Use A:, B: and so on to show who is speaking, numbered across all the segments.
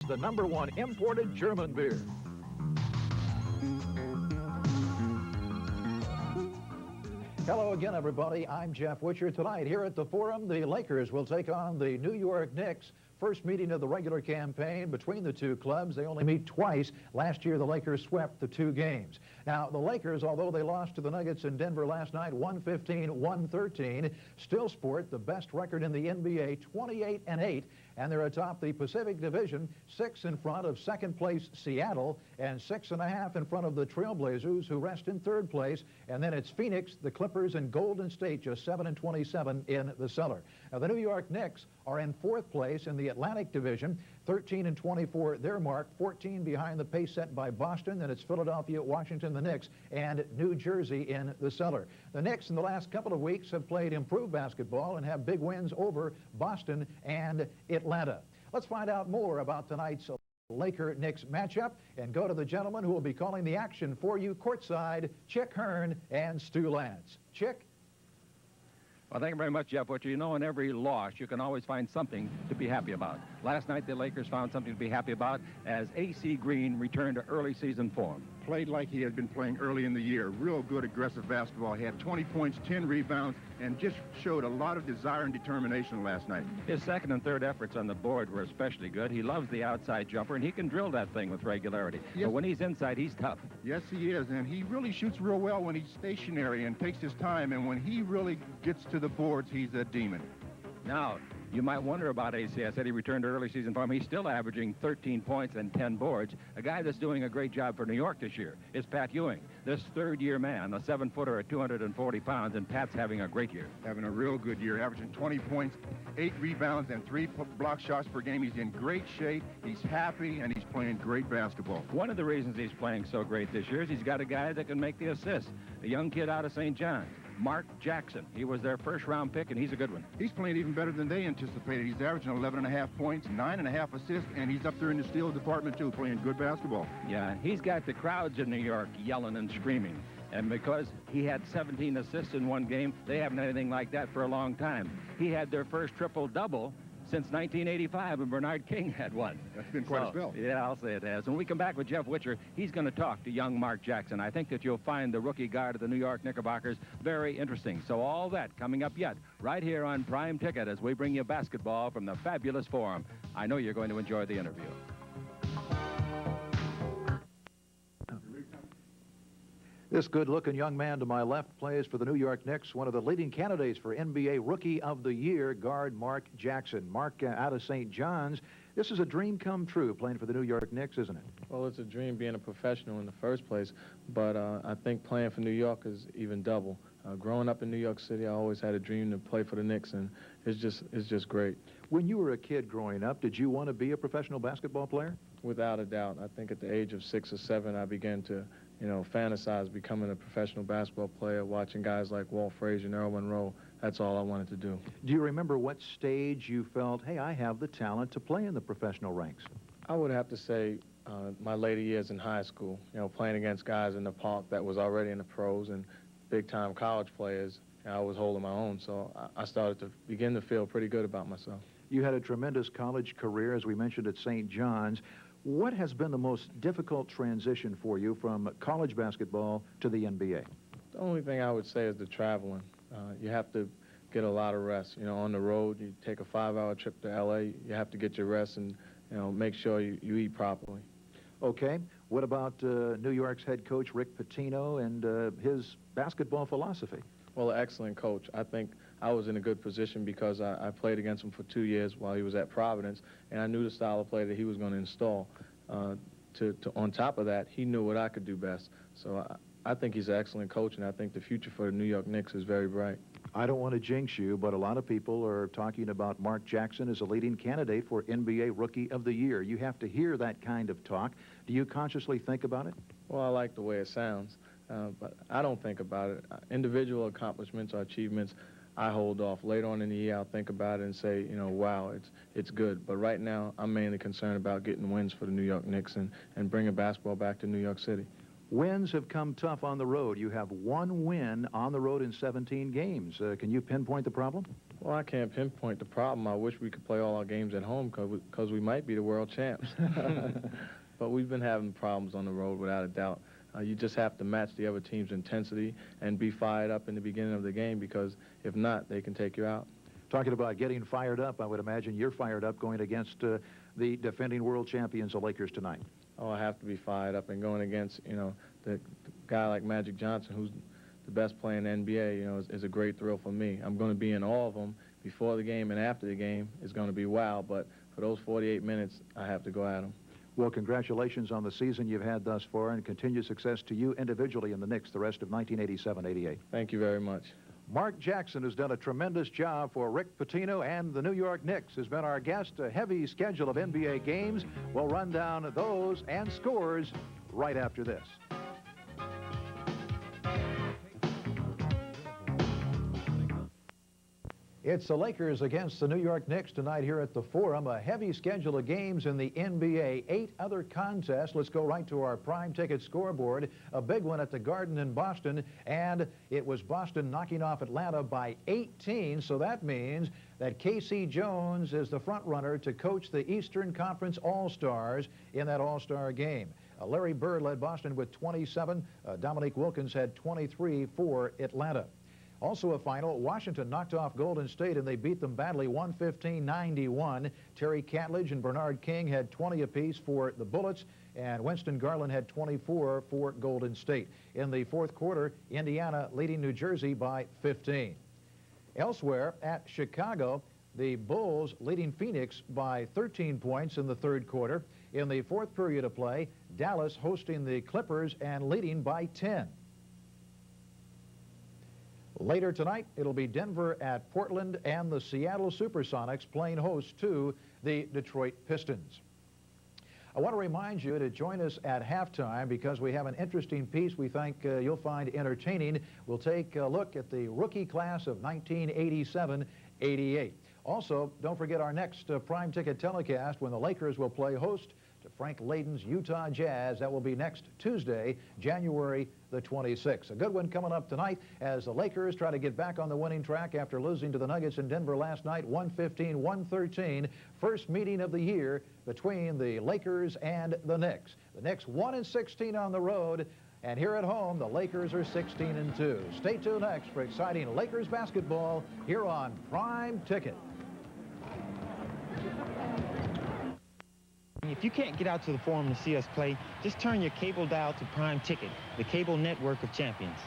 A: the #1 imported German beer. Hello again, everybody. I'm Jeff Witcher. Tonight here at the Forum, the Lakers will take on the New York Knicks. First meeting of the regular campaign between the two clubs. They only meet twice. Last year, the Lakers swept the 2 games. Now, the Lakers, although they lost to the Nuggets in Denver last night, 115-113, still sport the best record in the NBA, 28-8, and they're atop the Pacific Division, 6 in front of second-place Seattle and 6.5 in front of the Trailblazers, who rest in 3rd place. And then it's Phoenix, the Clippers, and Golden State, just 7-27 in the cellar. Now, the New York Knicks are in 4th place in the Atlantic Division, 13-24 their mark, 14 behind the pace set by Boston. Then it's Philadelphia, Washington, the Knicks, and New Jersey in the cellar. The Knicks in the last couple of weeks have played improved basketball and have big wins over Boston and Atlanta. Let's find out more about tonight's Laker-Knicks matchup and go to the gentleman who will be calling the action for you courtside, Chick Hearn and Stu Lance. Chick?
B: Well, thank you very much, Jeff. You know, in every loss, you can always find something to be happy about. Last night, the Lakers found something to be happy about as A.C. Green returned to early season form.
C: Played like he had been playing early in the year. Real good aggressive basketball. He had 20 points, 10 rebounds, and just showed a lot of desire and determination last night.
B: His second and third efforts on the board were especially good. He loves the outside jumper, and he can drill that thing with regularity. Yes. But when he's inside, he's tough.
C: Yes, he is, and he really shoots real well when he's stationary and takes his time, and when he really gets to the boards, he's a demon.
B: Now, you might wonder about AC. I said he returned to early season form. He's still averaging 13 points and 10 boards. A guy that's doing a great job for New York this year is Pat Ewing, this third-year man, a 7-footer at 240 pounds, and Pat's having a great year.
C: Having a real good year, averaging 20 points, 8 rebounds, and 3 block shots per game. He's in great shape, he's happy, and he's playing great basketball.
B: One of the reasons he's playing so great this year is he's got a guy that can make the assists, a young kid out of St. John's, Mark Jackson. He was their first-round pick, and he's a good one.
C: He's playing even better than they anticipated. He's averaging 11.5 points, 9.5 assists, and he's up there in the steal department, too, playing good basketball.
B: Yeah, he's got the crowds in New York yelling and screaming. And because he had 17 assists in one game, they haven't had anything like that for a long time. He had their first triple-double since 1985, and Bernard King had one.
C: That's been quite a spell.
B: Yeah, I'll say it has. When we come back with Jeff Witcher, he's going to talk to young Mark Jackson. I think that you'll find the rookie guard of the New York Knickerbockers very interesting. So all that coming up yet, right here on Prime Ticket as we bring you basketball from the fabulous Forum. I know you're going to enjoy the interview.
A: This good-looking young man to my left plays for the New York Knicks, one of the leading candidates for NBA Rookie of the Year, guard Mark Jackson. Mark, out of St. John's. This is a dream come true, playing for the New York Knicks, isn't it?
D: Well, it's a dream being a professional in the first place, but I think playing for New York is even double. Growing up in New York City, I always had a dream to play for the Knicks, and it's just great.
A: When you were a kid growing up, did you want to be a professional basketball player?
D: Without a doubt. I think at the age of 6 or 7, I began to fantasize becoming a professional basketball player, watching guys like Walt Frazier and Earl Monroe. That's all I wanted to do.
A: Do you remember what stage you felt, hey, I have the talent to play in the professional ranks?
D: I would have to say my later years in high school, playing against guys in the park that was already in the pros and big-time college players. I was holding my own, so I started to begin to feel pretty good about myself.
A: You had a tremendous college career, as we mentioned, at St. John's. What has been the most difficult transition for you from college basketball to the NBA?
D: The only thing I would say is the traveling. You have to get a lot of rest. On the road, you take a 5-hour trip to L.A., you have to get your rest and, make sure you eat properly.
A: Okay. What about New York's head coach, Rick Pitino, and his basketball philosophy?
D: Well, an excellent coach. I think I was in a good position because I played against him for 2 years while he was at Providence, and I knew the style of play that he was going to install. On top of that, he knew what I could do best. So I think he's an excellent coach, and I think the future for the New York Knicks is very bright.
A: I don't want to jinx you, but a lot of people are talking about Mark Jackson as a leading candidate for NBA Rookie of the Year. You have to hear that kind of talk. Do you consciously think about it?
D: Well, I like the way it sounds, but I don't think about it. Individual accomplishments or achievements, I hold off. Later on in the year, I'll think about it and say, wow, it's good. But right now, I'm mainly concerned about getting wins for the New York Knicks and bringing basketball back to New York City.
A: Wins have come tough on the road. You have 1 win on the road in 17 games. Can you pinpoint the problem?
D: Well, I can't pinpoint the problem. I wish we could play all our games at home because we might be the world champs. But we've been having problems on the road without a doubt. You just have to match the other team's intensity and be fired up in the beginning of the game, because if not, they can take you out.
A: Talking about getting fired up, I would imagine you're fired up going against the defending world champions, the Lakers, tonight.
D: Oh, I have to be fired up, and going against, the guy like Magic Johnson, who's the best player in the NBA, is a great thrill for me. I'm going to be in all of them before the game and after the game. It's going to be wow, but for those 48 minutes, I have to go at them.
A: Well, congratulations on the season you've had thus far, and continued success to you individually in the Knicks the rest of 1987-88.
D: Thank you very much.
A: Mark Jackson has done a tremendous job for Rick Pitino and the New York Knicks. Has been our guest. A heavy schedule of NBA games. We'll run down those and scores right after this. It's the Lakers against the New York Knicks tonight here at the Forum. A heavy schedule of games in the NBA. 8 other contests. Let's go right to our prime ticket scoreboard. A big one at the Garden in Boston, and it was Boston knocking off Atlanta by 18. So that means that K.C. Jones is the front runner to coach the Eastern Conference All-Stars in that All-Star game. Larry Bird led Boston with 27. Dominique Wilkins had 23 for Atlanta. Also a final, Washington knocked off Golden State, and they beat them badly, 115-91. Terry Catledge and Bernard King had 20 apiece for the Bullets, and Winston Garland had 24 for Golden State. In the fourth quarter, Indiana leading New Jersey by 15. Elsewhere at Chicago, the Bulls leading Phoenix by 13 points in the third quarter. In the fourth period of play, Dallas hosting the Clippers and leading by 10. Later tonight, it'll be Denver at Portland, and the Seattle Supersonics playing host to the Detroit Pistons. I want to remind you to join us at halftime, because we have an interesting piece we think you'll find entertaining. We'll take a look at the rookie class of 1987-88. Also, don't forget our next prime ticket telecast, when the Lakers will play host to Frank Layden's Utah Jazz. That will be next Tuesday, January the 26th. A good one coming up tonight as the Lakers try to get back on the winning track after losing to the Nuggets in Denver last night, 115-113. First meeting of the year between the Lakers and the Knicks. The Knicks 1-16 on the road, and here at home, the Lakers are 16-2. Stay tuned next for exciting Lakers basketball here on Prime Ticket.
E: If you can't get out to the Forum to see us play, just turn your cable dial to Prime Ticket, the cable network of champions.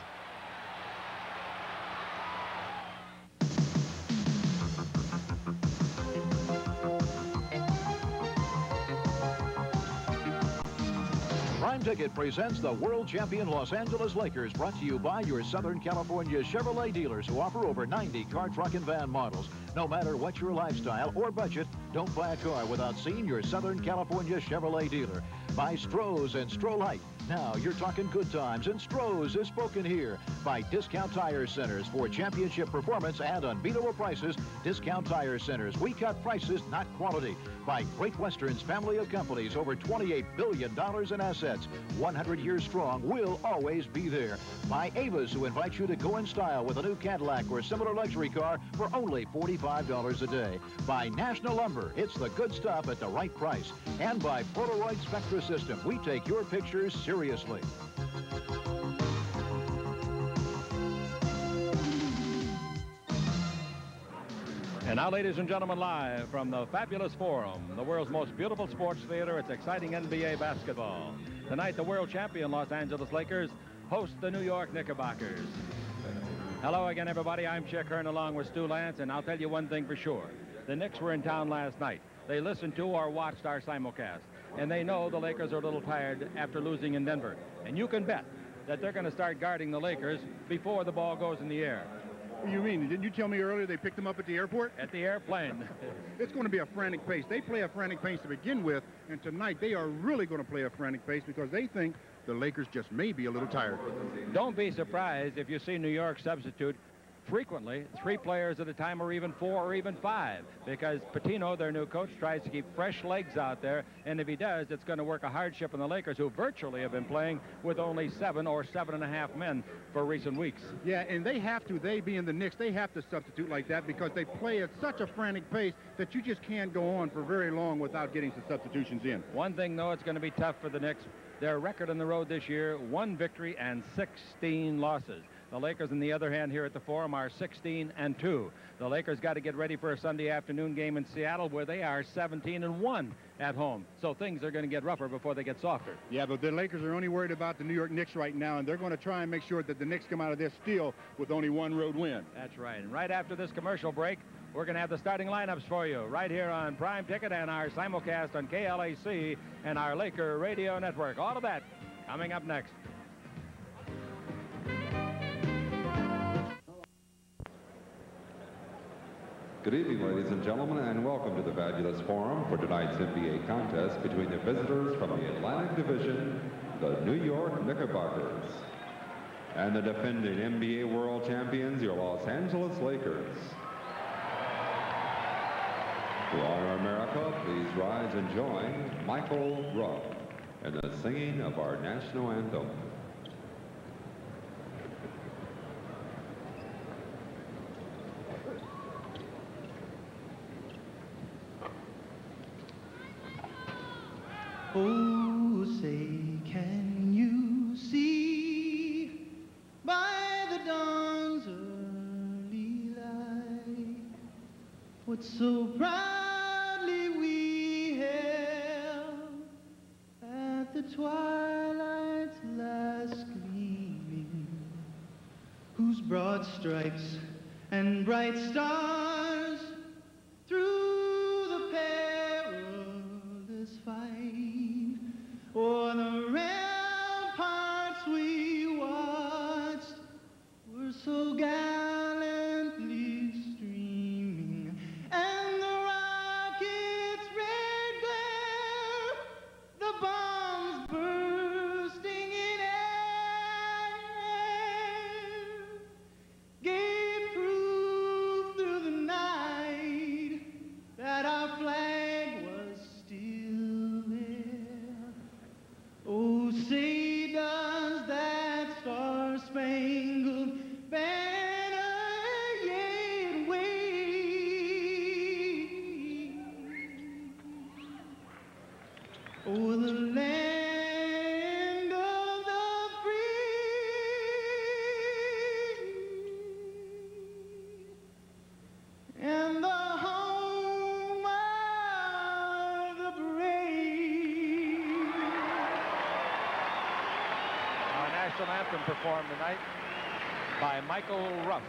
A: Prime Ticket presents the world champion Los Angeles Lakers, brought to you by your Southern California Chevrolet dealers, who offer over 90 car, truck, and van models. No matter what your lifestyle or budget, don't buy a car without seeing your Southern California Chevrolet dealer. Buy Stroh's and Stroh-Lite. Now you're talking good times, and Stroh's is spoken here. By Discount Tire Centers for championship performance and unbeatable prices. Discount Tire Centers. We cut prices, not quality. By Great Western's family of companies, over $28 billion in assets. 100 years strong, will always be there. By Ava's, who invite you to go in style with a new Cadillac or similar luxury car for only $45 a day. By National Lumber, it's the good stuff at the right price. And by Polaroid Spectra System, we take your pictures seriously.
B: And now, ladies and gentlemen, live from the fabulous Forum, the world's most beautiful sports theater, it's exciting NBA basketball. Tonight, the world champion Los Angeles Lakers host the New York Knickerbockers. Hello again, everybody. I'm Chick Hearn along with Stu Lance, and I'll tell you one thing for sure. The Knicks were in town last night. They listened to or watched our simulcast, and they know the Lakers are a little tired after losing in Denver. And you can bet that they're going to start guarding the Lakers before the ball goes in the air.
C: What do you mean? Didn't you tell me earlier they picked them up at the airport?
B: At the airplane.
C: It's going to be a frantic pace. They play a frantic pace to begin with, and tonight they are really going to play a frantic pace because they think the Lakers just may be a little tired.
B: Don't be surprised if you see New York substitute frequently 3 players at a time, or even 4 or even 5, because Patino, their new coach, tries to keep fresh legs out there, and if he does, it's going to work a hardship on the Lakers, who virtually have been playing with only 7 or 7.5 men for recent weeks.
C: Yeah, and they have to, they being the Knicks, they have to substitute like that because they play at such a frantic pace that you just can't go on for very long without getting some substitutions in.
B: One thing, though, it's going to be tough for the Knicks. Their record on the road this year, 1 victory and 16 losses. The Lakers, on the other hand, here at the Forum are 16-2. The Lakers got to get ready for a Sunday afternoon game in Seattle, where they are 17-1 at home. So things are going to get rougher before they get softer.
C: Yeah, but the Lakers are only worried about the New York Knicks right now, and they're going to try and make sure that the Knicks come out of this still with only 1 road win.
B: That's right. And right after this commercial break, we're going to have the starting lineups for you right here on Prime Ticket and our simulcast on KLAC and our Laker Radio Network. All of that coming up next.
F: Good evening, ladies and gentlemen, and welcome to the fabulous forum for tonight's NBA contest between the visitors from the Atlantic Division, the New York Knickerbockers, and the defending NBA World Champions, your Los Angeles Lakers. To honor America, please rise and join Michael Ruff in the singing of our national anthem.
G: Oh, say, can you see by the dawn's early light what so proudly we held at the twilight's last gleaming, whose broad stripes and bright stars through the perilous fight o'er the ramparts we watched were so gallantly streaming, and the rocket's red glare, the bombs bursting in air, gave proof through the night that our flag was still there. Oh, say does that star-spangled banner yet wave o'er the land of the free and the home of the brave.
B: Our national anthem performed tonight by Michael Ruff.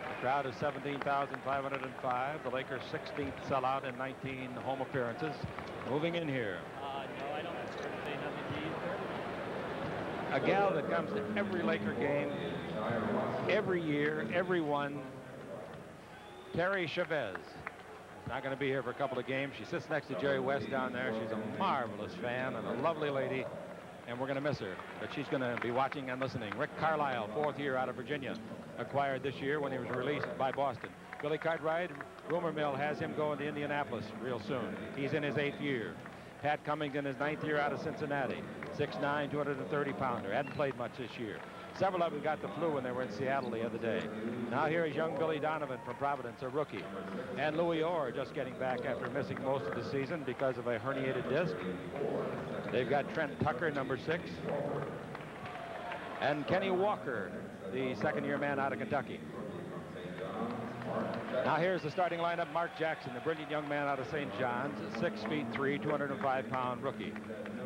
B: The crowd is 17,505. The Lakers' 16th sellout in 19 home appearances. Moving in here,
H: No, I don't have to say nothing to you, sir.
B: a gal that comes to every Laker game, every year, every one, Terry Chavez. She's not going to be here for a couple of games. She sits next to Jerry West down there. She's a marvelous fan and a lovely lady, and we're going to miss her. But she's going to be watching and listening. Rick Carlisle, 4th year out of Virginia, acquired this year when he was released by Boston. Billy Cartwright, rumor mill has him going to Indianapolis real soon. He's in his 8th year. Pat Cummings in his 9th year out of Cincinnati. 6'9", 230-pounder. Hadn't played much this year. Several of them got the flu when they were in Seattle the other day. Now here is young Billy Donovan from Providence, a rookie. And Louis Orr just getting back after missing most of the season because of a herniated disc. They've got Trent Tucker, number 6. And Kenny Walker, the 2nd-year man out of Kentucky. Now here's the starting lineup. Mark Jackson, the brilliant young man out of St. John's, 6'3", 205-pound rookie.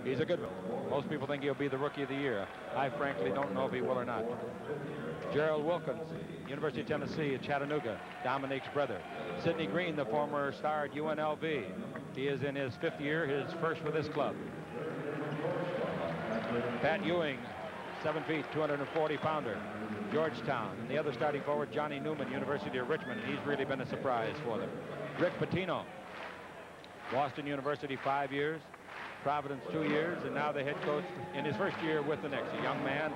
B: He's a good one. Most people think he'll be the rookie of the year. I frankly don't know if he will or not. Gerald Wilkins, University of Tennessee at Chattanooga, Dominique's brother. Sidney Green, the former star at UNLV. He is in his 5th year, his first for this club. Pat Ewing, 7 feet, 240-pounder, Georgetown. And the other starting forward, Johnny Newman, University of Richmond. He's really been a surprise for them. Rick Pitino, Boston University, 5 years. Providence 2 years, and now the head coach in his first year with the Knicks. A young man,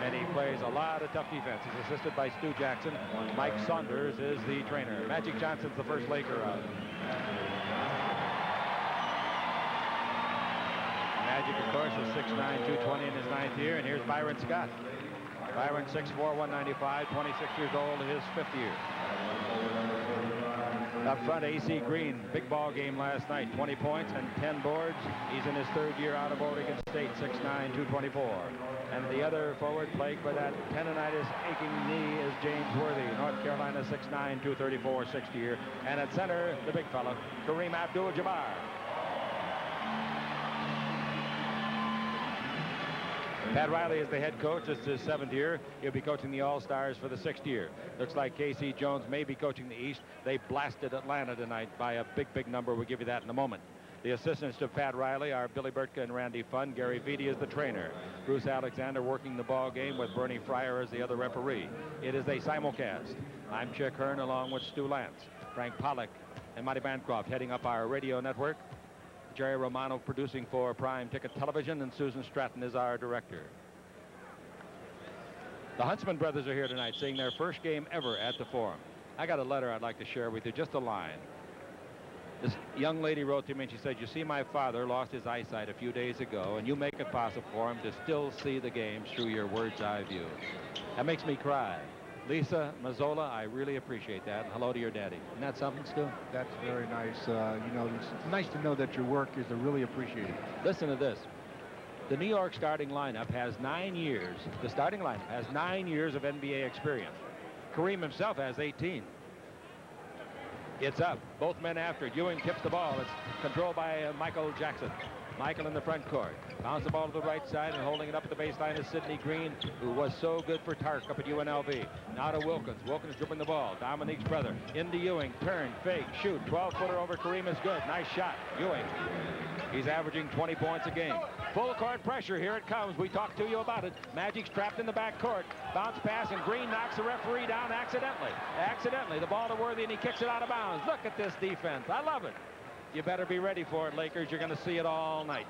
B: and he plays a lot of tough defense. He's assisted by Stu Jackson. Mike Saunders is the trainer. Magic Johnson's the first Laker out. Magic, of course, is 6'9", 220 in his 9th year, and here's Byron Scott. Byron, 6'4", 195, 26 years old, his 5th year. Up front, A.C. Green, big ball game last night, 20 points and 10 boards. He's in his 3rd year out of Oregon State, 6'9", 224. And the other forward plagued by that tendonitis aching knee is James Worthy, North Carolina, 6'9", 234, 6th year. And at center, the big fella, Kareem Abdul-Jabbar. Pat Riley is the head coach. It's his 7th year. He'll be coaching the All-Stars for the 6th year. Looks like K.C. Jones may be coaching the East. They blasted Atlanta tonight by a big number. We'll give you that in a moment. The assistants to Pat Riley are Billy Burtka and Randy Funn. Gary Vitti is the trainer. Bruce Alexander working the ball game with Bernie Fryer as the other referee. It is a simulcast. I'm Chick Hearn along with Stu Lance, Frank Pollock, and Marty Bancroft heading up our radio network. Jerry Romano producing for Prime Ticket Television, and Susan Stratton is our director. The Huntsman brothers are here tonight, seeing their first game ever at the Forum. I got a letter I'd like to share with you, just a line. This young lady wrote to me and she said, "You see, my father lost his eyesight a few days ago, and you make it possible for him to still see the games through your bird's eye view." That makes me cry. Lisa Mazzola, I really appreciate that. And hello to your daddy. Isn't that something, Stu?
C: That's very nice. You know, it's nice to know that your work is really appreciated.
B: Listen to this. The New York starting lineup has 9 years. The starting lineup has 9 years of NBA experience. Kareem himself has 18. It's up. Both men after it. Ewing tips the ball. It's controlled by Michael Jackson. Michael in the front court. Bounce the ball to the right side, and holding it up at the baseline is Sidney Green, who was so good for Tark up at UNLV. Now to Wilkins. Wilkins dribbling the ball. Dominique's brother. Into Ewing. Turn, fake, shoot. 12-footer over Kareem is good. Nice shot. Ewing. He's averaging 20 points a game. Full court pressure. Here it comes. We talked to you about it. Magic's trapped in the back court. Bounce pass, and Green knocks the referee down accidentally. The ball to Worthy, and he kicks it out of bounds. Look at this defense. I love it. You better be ready for it, Lakers. You're going to see it all night.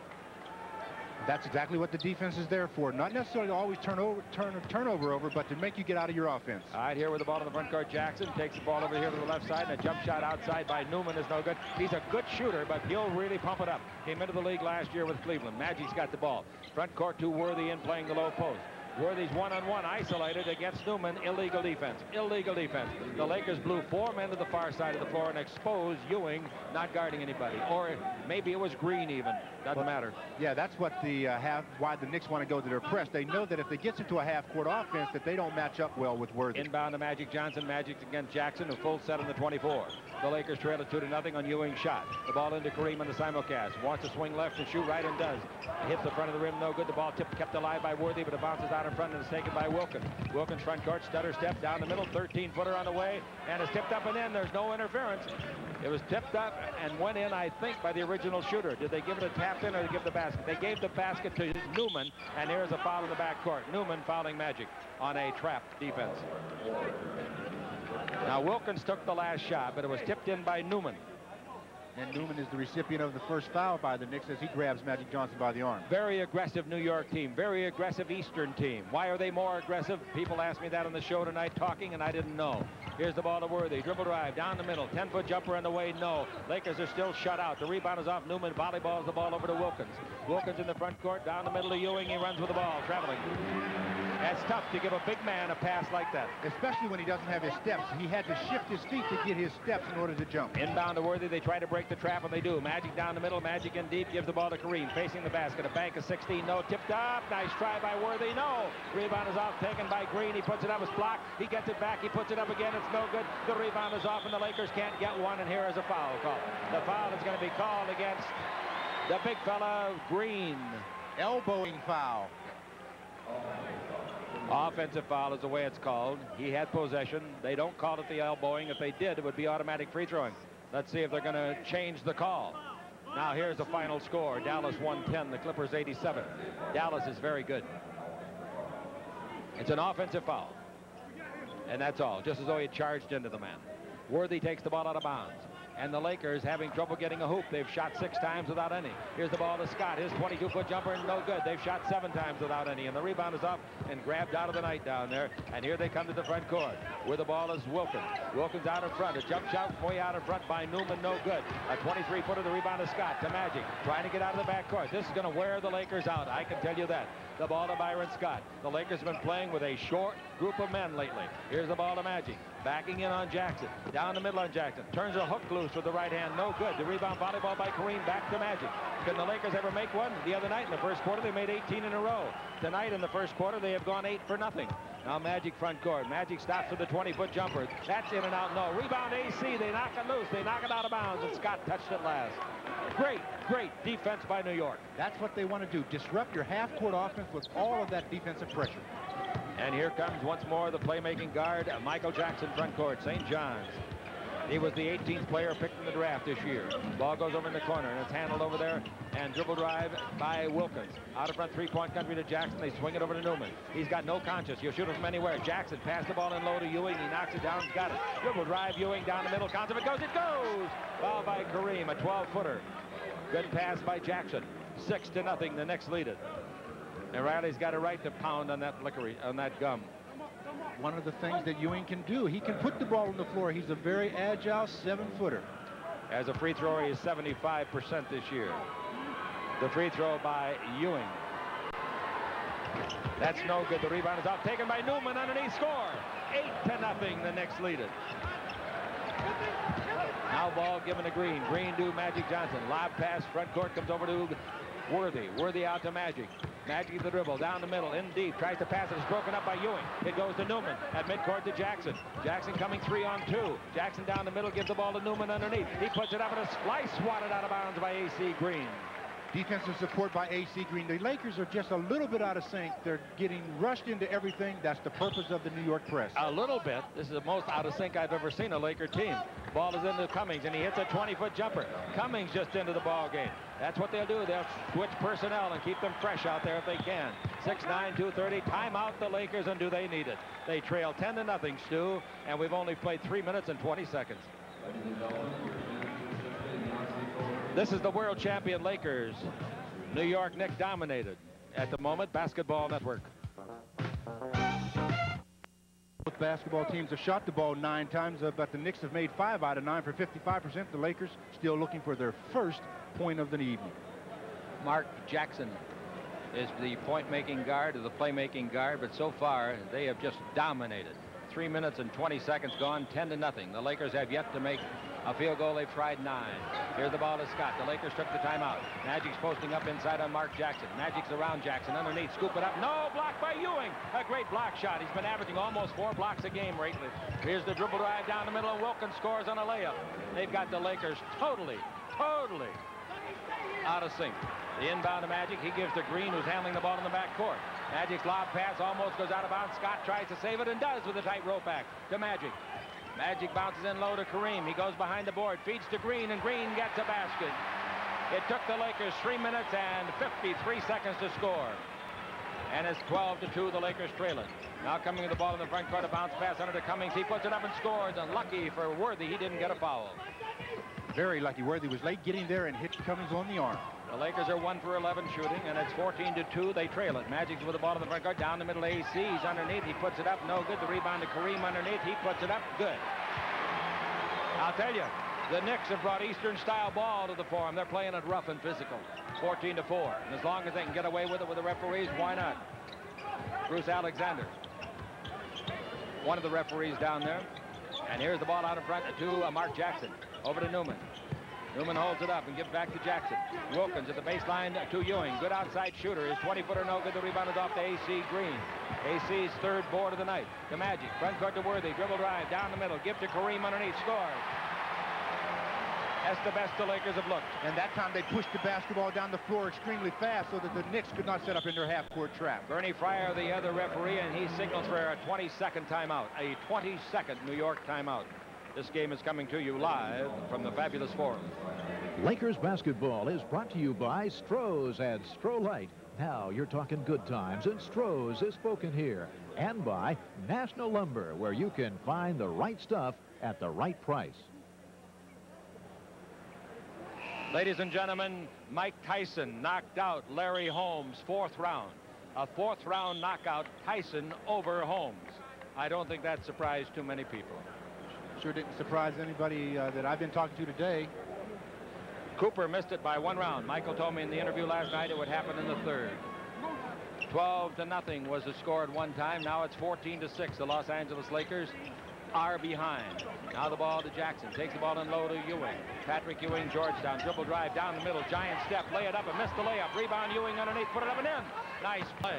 C: That's exactly what the defense is there for. Not necessarily to always turn a turnover over, but to make you get out of your offense.
B: All right, here with the ball in the front court, Jackson takes the ball over here to the left side, and a jump shot outside by Newman is no good. He's a good shooter, but he'll really pump it up. Came into the league last year with Cleveland. Magic's got the ball. Front court to Worthy in playing the low post. Worthy's one-on-one isolated against Newman. Illegal defense. The Lakers blew 4 men to the far side of the floor and exposed Ewing not guarding anybody. Or maybe it was Green even. Doesn't matter.
C: Yeah, that's what why the Knicks want to go to their press. They know that if they get into a half-court offense, that they don't match up well with Worthy.
B: Inbound to Magic Johnson. Magic against Jackson, a full set on the 24. The Lakers trail it 2-0 on Ewing's shot. The ball into Kareem on the simulcast. Wants to swing left and shoot right, and does. Hits the front of the rim, no good. The ball kept alive by Worthy, but it bounces out in front and is taken by Wilkins. Wilkins front court, stutter step down the middle, 13-footer on the way, and it's tipped up and in. There's no interference. It was tipped up and went in, I think, by the original shooter. Did they give it a tap in or did they give the basket? They gave the basket to Newman, and here's a foul in the backcourt. Newman fouling Magic on a trap defense. Now, Wilkins took the last shot, but it was tipped in by Newman.
C: And Newman is the recipient of the first foul by the Knicks as he grabs Magic Johnson by the arm.
B: Very aggressive New York team. Very aggressive Eastern team. Why are they more aggressive? People asked me that on the show tonight talking, and I didn't know. Here's the ball to Worthy. Dribble drive down the middle. 10-foot jumper on the way. No. Lakers are still shut out. The rebound is off Newman. Volleyballs the ball over to Wilkins. Wilkins in the front court. Down the middle to Ewing. He runs with the ball. Traveling. That's tough to give a big man a pass like that.
C: Especially when he doesn't have his steps. He had to shift his feet to get his steps in order to jump.
B: Inbound to Worthy. They try to break the trap, and they do. Magic down the middle. Magic in deep. Gives the ball to Kareem. Facing the basket. A bank of 16. No. Tipped up. Nice try by Worthy. No. Rebound is off. Taken by Green. He puts it up. It's blocked. He gets it back. He puts it up again. It's no good. The rebound is off, and the Lakers can't get one. And here is a foul call. The foul is going to be called against the big fella, Green.
C: Elbowing foul.
B: Offensive foul is the way it's called. He had possession. They don't call it the elbowing. If they did, it would be automatic free throwing. Let's see if they're going to change the call. Now here's the final score. Dallas 110, the Clippers 87. Dallas is very good. It's an offensive foul. And that's all, just as though he charged into the man. Worthy takes the ball out of bounds. and the Lakers having trouble getting a hoop. They've shot 6 times without any. Here's the ball to Scott. His 22-foot jumper, no good. They've shot 7 times without any, and the rebound is up and grabbed out of the night down there. And here they come to the front court, where the ball is Wilkins. Wilkins out in front. A jump shot way out in front by Newman, no good. A 23-footer, the rebound to Scott, to Magic, trying to get out of the back court. This is going to wear the Lakers out, I can tell you that. The ball to Byron Scott. The Lakers have been playing with a short group of men lately. Here's the ball to Magic. Backing in on Jackson. Down the middle on Jackson. Turns a hook loose with the right hand. No good. The rebound volleyball by Kareem. Back to Magic. Can the Lakers ever make one? The other night in the first quarter, they made 18 in a row. Tonight in the first quarter, they have gone 8 for nothing. Now Magic front court. Magic stops with the 20-foot jumper. That's in and out. No. Rebound AC. They knock it loose. They knock it out of bounds. And Scott touched it last. Great, great defense by New York.
I: That's what they want to do. Disrupt your half-court offense with all of that defensive pressure.
B: And here comes once more the playmaking guard, Michael Jackson, front court, St. John's. He was the 18th player picked in the draft this year. Ball goes over in the corner, and it's handled over there, and dribble drive by Wilkins. Out of front, three-point country to Jackson. They swing it over to Newman. He's got no conscience. He'll shoot it from anywhere. Jackson passed the ball in low to Ewing. He knocks it down. He's got it. Dribble drive, Ewing down the middle. Counts. If it goes, it goes! Foul by Kareem, a 12-footer. Good pass by Jackson. 6-0. The Knicks lead it. And Riley's got a right to pound on that gum.
I: One of the things that Ewing can do, he can put the ball on the floor. He's a very agile 7-footer.
B: As a free thrower, he is 75% this year. The free throw by Ewing. That's no good. The rebound is out. Taken by Newman underneath. Score. 8-0. The Knicks lead it. Now ball given to Green. Green to Magic Johnson. Lob pass. Front court comes over to Worthy. Worthy out to Magic. Magic the dribble. Down the middle. In deep. Tries to pass it. It's broken up by Ewing. It goes to Newman. At midcourt to Jackson. Jackson coming 3-on-2. Jackson down the middle. Gives the ball to Newman underneath. He puts it up and a slice swatted out of bounds by A.C. Green.
I: Defensive support by A.C. Green. The Lakers are just a little bit out of sync. They're getting rushed into everything. That's the purpose of the New York press.
B: A little bit. This is the most out of sync I've ever seen a Laker team. Ball is into Cummings, and he hits a 20-foot jumper. Cummings just into the ball game. That's what they'll do. They'll switch personnel and keep them fresh out there if they can. 6-9, 2:30. Timeout the Lakers, and do they need it? They trail 10-0, Stu, and we've only played 3 minutes and 20 seconds. This is the world champion Lakers. New York Knicks dominated at the moment. Basketball Network.
I: Both basketball teams have shot the ball 9 times, but the Knicks have made 5 out of 9 for 55%. The Lakers still looking for their first point of the evening.
B: Mark Jackson is the point-making guard or the playmaking guard, but so far they have just dominated. 3 minutes and 20 seconds gone, 10-0. The Lakers have yet to make a field goal. They've tried 9. Here's the ball to Scott. The Lakers took the timeout. Magic's posting up inside on Mark Jackson. Magic's around Jackson. Underneath, scoop it up. No, blocked by Ewing. A great block shot. He's been averaging almost 4 blocks a game lately. Here's the dribble drive down the middle, and Wilkins scores on a layup. They've got the Lakers totally out of sync. The inbound to Magic. He gives to Green, who's handling the ball in the back court. Magic's lob pass almost goes out of bounds. Scott tries to save it and does with a tight rope back to Magic. Magic bounces in low to Kareem. He goes behind the board, feeds to Green, and Green gets a basket. It took the Lakers 3 minutes and 53 seconds to score. And it's 12-2, the Lakers trail it. Now coming to the ball in the front court, a bounce pass under to Cummings. He puts it up and scores, and lucky for Worthy, he didn't get a foul.
I: Very lucky. Worthy was late getting there and hit Cummings on the arm.
B: The Lakers are 1 for 11 shooting, and it's 14-2. They trail it. Magic's with the ball in the front court. Down the middle, AC. He's underneath. He puts it up. No good. The rebound to Kareem underneath. He puts it up. Good. I'll tell you, the Knicks have brought Eastern-style ball to the Forum. They're playing it rough and physical. 14-4. And as long as they can get away with it with the referees, why not? Bruce Alexander, one of the referees down there. And here's the ball out in front to Mark Jackson. Over to Newman. Newman holds it up and gives back to Jackson. Wilkins at the baseline to Ewing. Good outside shooter. His 20-footer no good. The rebound is off to A.C. Green. A.C.'s 3rd board of the night. To Magic. Front court to Worthy. Dribble drive. Down the middle. Give to Kareem underneath. Score. That's the best the Lakers have looked.
I: And that time they pushed the basketball down the floor extremely fast so that the Knicks could not set up in their half-court trap.
B: Bernie Fryer, the other referee, and he signals for a 20-second timeout. A 20-second New York timeout. This game is coming to you live from the fabulous Forum.
A: Lakers basketball is brought to you by Stroh's and Stroh-Lite. Now you're talking good times, and Stroh's is spoken here. And by National Lumber, where you can find the right stuff at the right price.
B: Ladies and gentlemen, Mike Tyson knocked out Larry Holmes, 4th round. A 4th round knockout, Tyson over Holmes. I don't think that surprised too many people.
I: Sure didn't surprise anybody that I've been talking to today.
B: Cooper missed it by 1 round. Michael told me in the interview last night it would happen in the 3rd. 12-0 was the score at one time. Now it's 14-6. The Los Angeles Lakers are behind. Now the ball to Jackson. Takes the ball in low to Ewing. Patrick Ewing, Georgetown. Dribble drive down the middle. Giant step. Lay it up and miss the layup. Rebound Ewing underneath. Put it up and in. Nice play.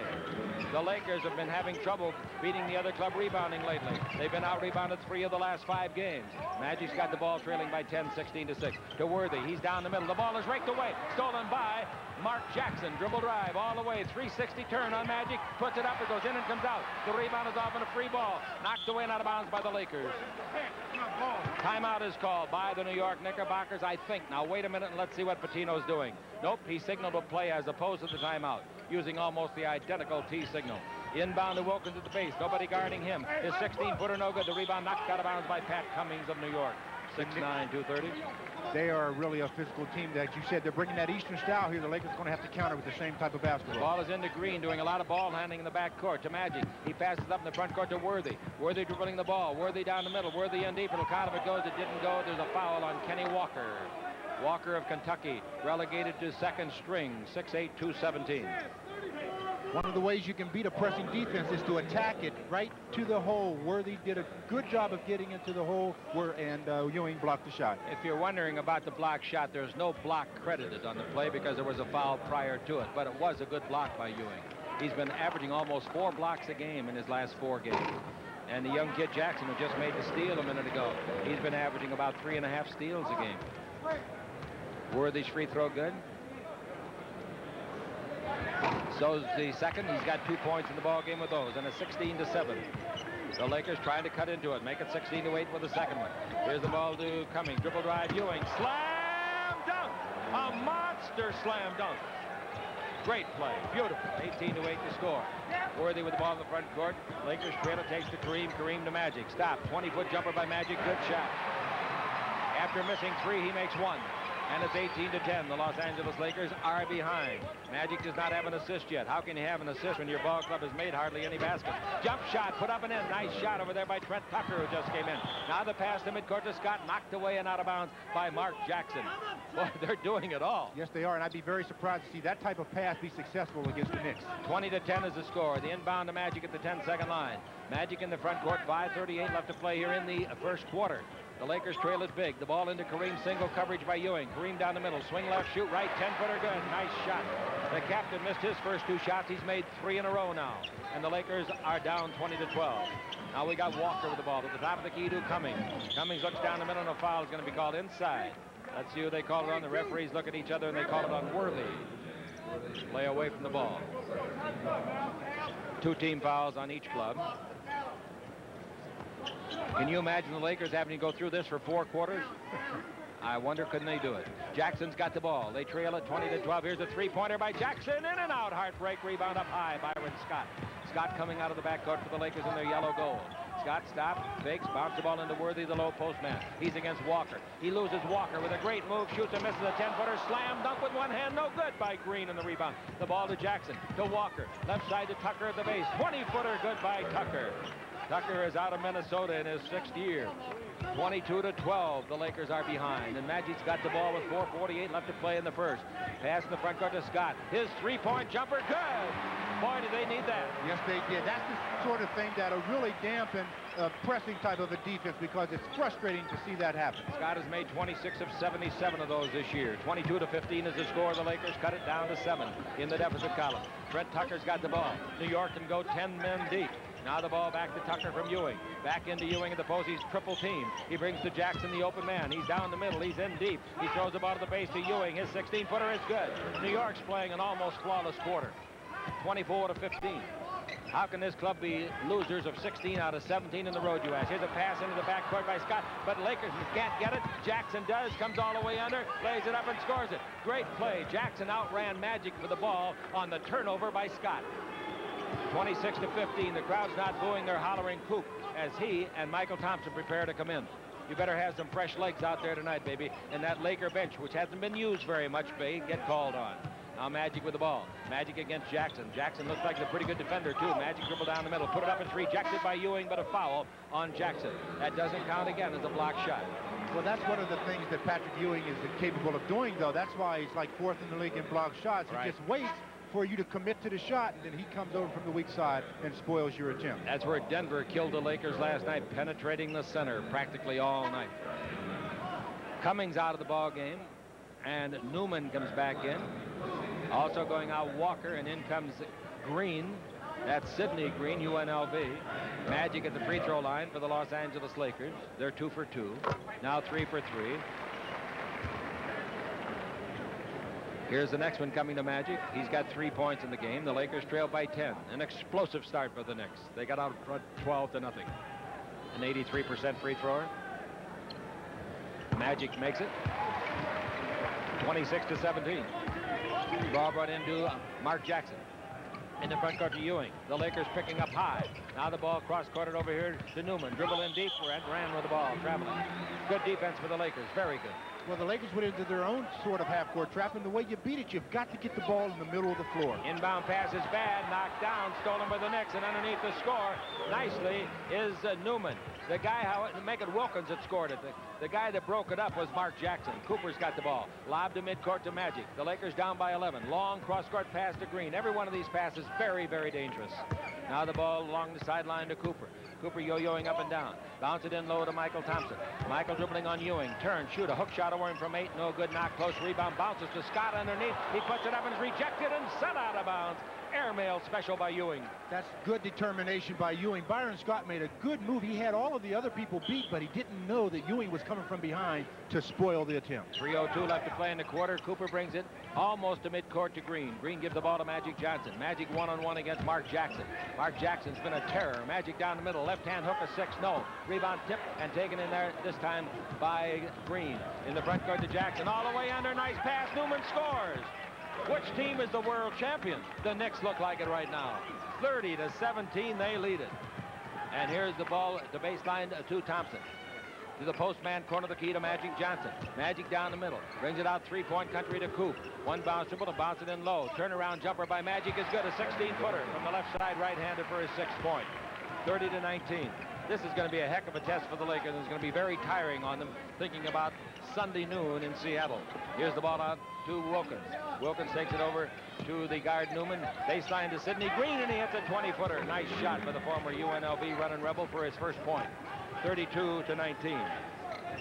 B: The Lakers have been having trouble beating the other club rebounding lately. They've been out-rebounded 3 of the last 5 games. Magic's got the ball trailing by 10, 16-6. To Worthy. He's down the middle. The ball is raked away. Stolen by Mark Jackson. Dribble drive all the way. 360 turn on Magic. Puts it up. It goes in and comes out. The rebound is off on a free ball. Knocked away and out of bounds by the Lakers. Timeout is called by the New York Knickerbockers, I think. Now, wait a minute and let's see what Patino's doing. Nope, he signaled a play as opposed to the timeout, using almost the identical T signal. Inbound to Wilkins at the base. Nobody guarding him. His 16-footer no good. The rebound knocked out of bounds by Pat Cummings of New York. 6'9", 230.
I: They are really a physical team. That you said they're bringing that Eastern style here. The Lakers are going to have to counter with the same type of basketball.
B: The ball is into Green, doing a lot of ball handling in the back court to Magic. He passes up in the front court to Worthy. Worthy dribbling the ball. Worthy down the middle. Worthy in deep. It'll count if it goes. It didn't go. There's a foul on Kenny Walker. Walker of Kentucky, relegated to 2nd string, 6'8", 217.
I: One of the ways you can beat a pressing defense is to attack it right to the hole. Worthy did a good job of getting into the hole, and Ewing blocked the shot.
B: If you're wondering about the block shot, there's no block credited on the play because there was a foul prior to it, but it was a good block by Ewing. He's been averaging almost 4 blocks a game in his last 4 games. And the young kid Jackson, who just made the steal a minute ago, he's been averaging about 3.5 steals a game. Worthy's free throw good. So's the second. He's got 2 points in the ball game with those, and a 16-7. The Lakers trying to cut into it, make it 16-8 with the second one. Here's the ball to Cummings. Dribble drive, Ewing. Slam dunk! A monster slam dunk. Great play. Beautiful. 18-8 to score. Worthy with the ball in the front court. Lakers trail it, takes to Kareem. Kareem to Magic. Stop. 20-foot jumper by Magic. Good shot. After missing 3, he makes 1. And it's 18-10. The Los Angeles Lakers are behind. Magic does not have an assist yet. How can you have an assist when your ball club has made hardly any baskets? Jump shot, put up and in. Nice shot over there by Trent Tucker, who just came in. Now the pass to midcourt to Scott, knocked away and out of bounds by Mark Jackson. Boy, they're doing it all.
I: Yes, they are, and I'd be very surprised to see that type of pass be successful against the Knicks.
B: 20-10 is the score. The inbound to Magic at the 10-second line. Magic in the front court, 5:38 left to play here in the first quarter. The Lakers trail it big. The ball into Kareem, single coverage by Ewing. Kareem down the middle, swing left, shoot right, 10-footer good. Nice shot. The captain missed his first 2 shots. He's made 3 in a row now. And the Lakers are down 20-12. Now we got Walker with the ball. At the top of the key to Cummings. Cummings looks down the middle, and a foul is going to be called inside. Let's see who they call it on. The referees look at each other, and they call it on Worthy. Play away from the ball. 2 team fouls on each club. Can you imagine the Lakers having to go through this for 4 quarters? I wonder, couldn't they do it? Jackson's got the ball. They trail it 20-12. Here's a 3-pointer by Jackson. In and out. Heartbreak. Rebound up high. Byron Scott. Scott coming out of the backcourt for the Lakers in their yellow gold. Scott stops, fakes, bounce the ball into Worthy, the low post man. He's against Walker. He loses Walker with a great move. Shoots and misses a 10-footer. Slam dunk with one hand. No good by Green in the rebound. The ball to Jackson. To Walker. Left side to Tucker at the base. 20-footer good by Tucker. Tucker is out of Minnesota in his 6th year. 22-12, the Lakers are behind. And Magic's got the ball with 4:48 left to play in the first. Pass in the front court to Scott. His 3-point jumper, good. Boy, do they need that.
I: Yes, they did. That's the sort of thing that'll really dampen a pressing type of a defense because it's frustrating to see that happen.
B: Scott has made 26 of 77 of those this year. 22-15 is the score. The Lakers cut it down to 7 in the deficit column. Trent Tucker's got the ball. New York can go 10 men deep. Now the ball back to Tucker from Ewing. Back into Ewing at the post. He's triple team. He brings to Jackson the open man. He's down the middle. He's in deep. He throws the ball to the base to Ewing. His 16-footer is good. New York's playing an almost flawless quarter. 24-15. How can this club be losers of 16 out of 17 in the road, you ask? Here's a pass into the backcourt by Scott, but Lakers can't get it. Jackson does, comes all the way under, lays it up and scores it. Great play. Jackson outran Magic for the ball on the turnover by Scott. 26-15. The crowd's not booing, they're hollering Coop as he and Michael Thompson prepare to come in. You better have some fresh legs out there tonight, baby. And that Laker bench, which hasn't been used very much, may get called on. Now Magic with the ball. Magic against Jackson. Jackson looks like a pretty good defender, too. Magic dribble down the middle. Put it up. It's rejected by Ewing, but a foul on Jackson. That doesn't count again as a block shot.
I: Well, that's one of the things that Patrick Ewing is capable of doing, though. That's why he's like 4th in the league in block shots. He just waits for you to commit to the shot, and then he comes over from the weak side and spoils your attempt.
B: That's where Denver killed the Lakers last night, penetrating the center practically all night. Cummings out of the ball game, and Newman comes back in. Also going out Walker, and in comes Green. That's Sidney Green, UNLV. Magic at the free throw line for the Los Angeles Lakers. They're 2 for 2. Now 3 for 3. Here's the next one coming to Magic. He's got 3 points in the game. The Lakers trail by 10. An explosive start for the Knicks. They got out front 12 to nothing. An 83% free thrower. Magic makes it. 26 to 17. Ball brought into Mark Jackson. In the front court to Ewing. The Lakers picking up high. Now the ball cross-courted over here to Newman. Dribble in deep. Ran with the ball. Traveling. Good defense for the Lakers. Very good.
I: Well, the Lakers went into their own sort of half-court trap, and the way you beat it, you've got to get the ball in the middle of the floor.
B: Inbound pass is bad. Knocked down. Stolen by the Knicks. And underneath the score, nicely, is Newman. The guy, Megan Wilkins had scored it. The guy that broke it up was Mark Jackson. Cooper's got the ball. Lob to midcourt to Magic. The Lakers down by 11. Long cross-court pass to Green. Every one of these passes very, very dangerous. Now the ball along the sideline to Cooper. Cooper yo-yoing up and down. Bounce it in low to Michael Thompson. Michael dribbling on Ewing. Turn, shoot, a hook shot over him from 8. No good, not close. Rebound bounces to Scott underneath. He puts it up and is rejected and sent out of bounds. Airmail special by Ewing.
I: That's good determination by Ewing. Byron Scott made a good move. He had all of the other people beat, but he didn't know that Ewing was coming from behind to spoil the attempt.
B: 3:02 left to play in the quarter. Cooper brings it almost to midcourt to Green. Green gives the ball to Magic Johnson. Magic one-on-one against Mark Jackson. Mark Jackson's been a terror. Magic down the middle. Left-hand hook a 6. No. Rebound tip and taken in there this time by Green. In the front court to Jackson. All the way under. Nice pass. Newman scores. Which team is the world champion? The Knicks look like it right now. 30 to 17, they lead it. And here's the ball at the baseline to Thompson. To the postman, corner of the key to Magic Johnson. Magic down the middle. Brings it out three-point country to Coop. One bounce dribble to bounce it in low. Turnaround jumper by Magic is good. A 16-footer from the left side, right-hander for his 6th point. 30 to 19. This is going to be a heck of a test for the Lakers. It's going to be very tiring on them thinking about Sunday noon in Seattle. Here's the ball out to Wilkins. Wilkins takes it over to the guard Newman. Baseline to Sidney Green, and he hits a 20-footer. Nice shot by the former UNLV running rebel for his 1st point. 32 to 19.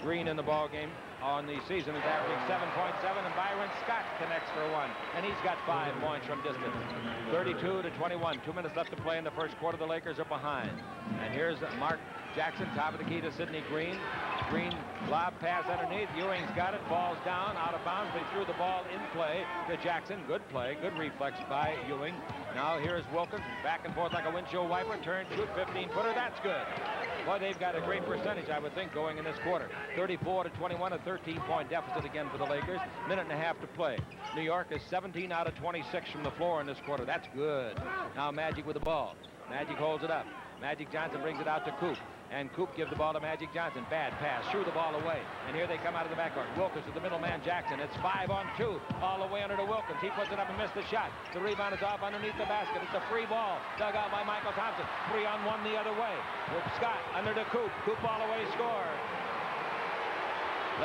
B: Green in the ball game on the season is averaging 7.7, and Byron Scott connects for 1, and he's got 5 points from distance. 32 to 21. 2 minutes left to play in the first quarter. The Lakers are behind. And here's Mark Jackson, top of the key to Sidney Green. Green lob pass underneath. Ewing's got it. Falls down, out of bounds. They threw the ball in play to Jackson. Good play. Good reflex by Ewing. Now here's Wilkins. Back and forth like a windshield wiper. Turn, shoot, 15-footer. That's good. Boy, they've got a great percentage, I would think, going in this quarter. 34 to 21, a 13-point deficit again for the Lakers. Minute and a half to play. New York is 17 out of 26 from the floor in this quarter. That's good. Now Magic with the ball. Magic holds it up. Magic Johnson brings it out to Coop. And Coop gives the ball to Magic Johnson. Bad pass. Shoo the ball away. And here they come out of the backcourt. Wilkins to the middleman Jackson. It's 5-on-2. All the way under to Wilkins. He puts it up and missed the shot. The rebound is off underneath the basket. It's a free ball. Dug out by Michael Thompson. 3-on-1 the other way. With Scott under to Coop. Coop all the way score.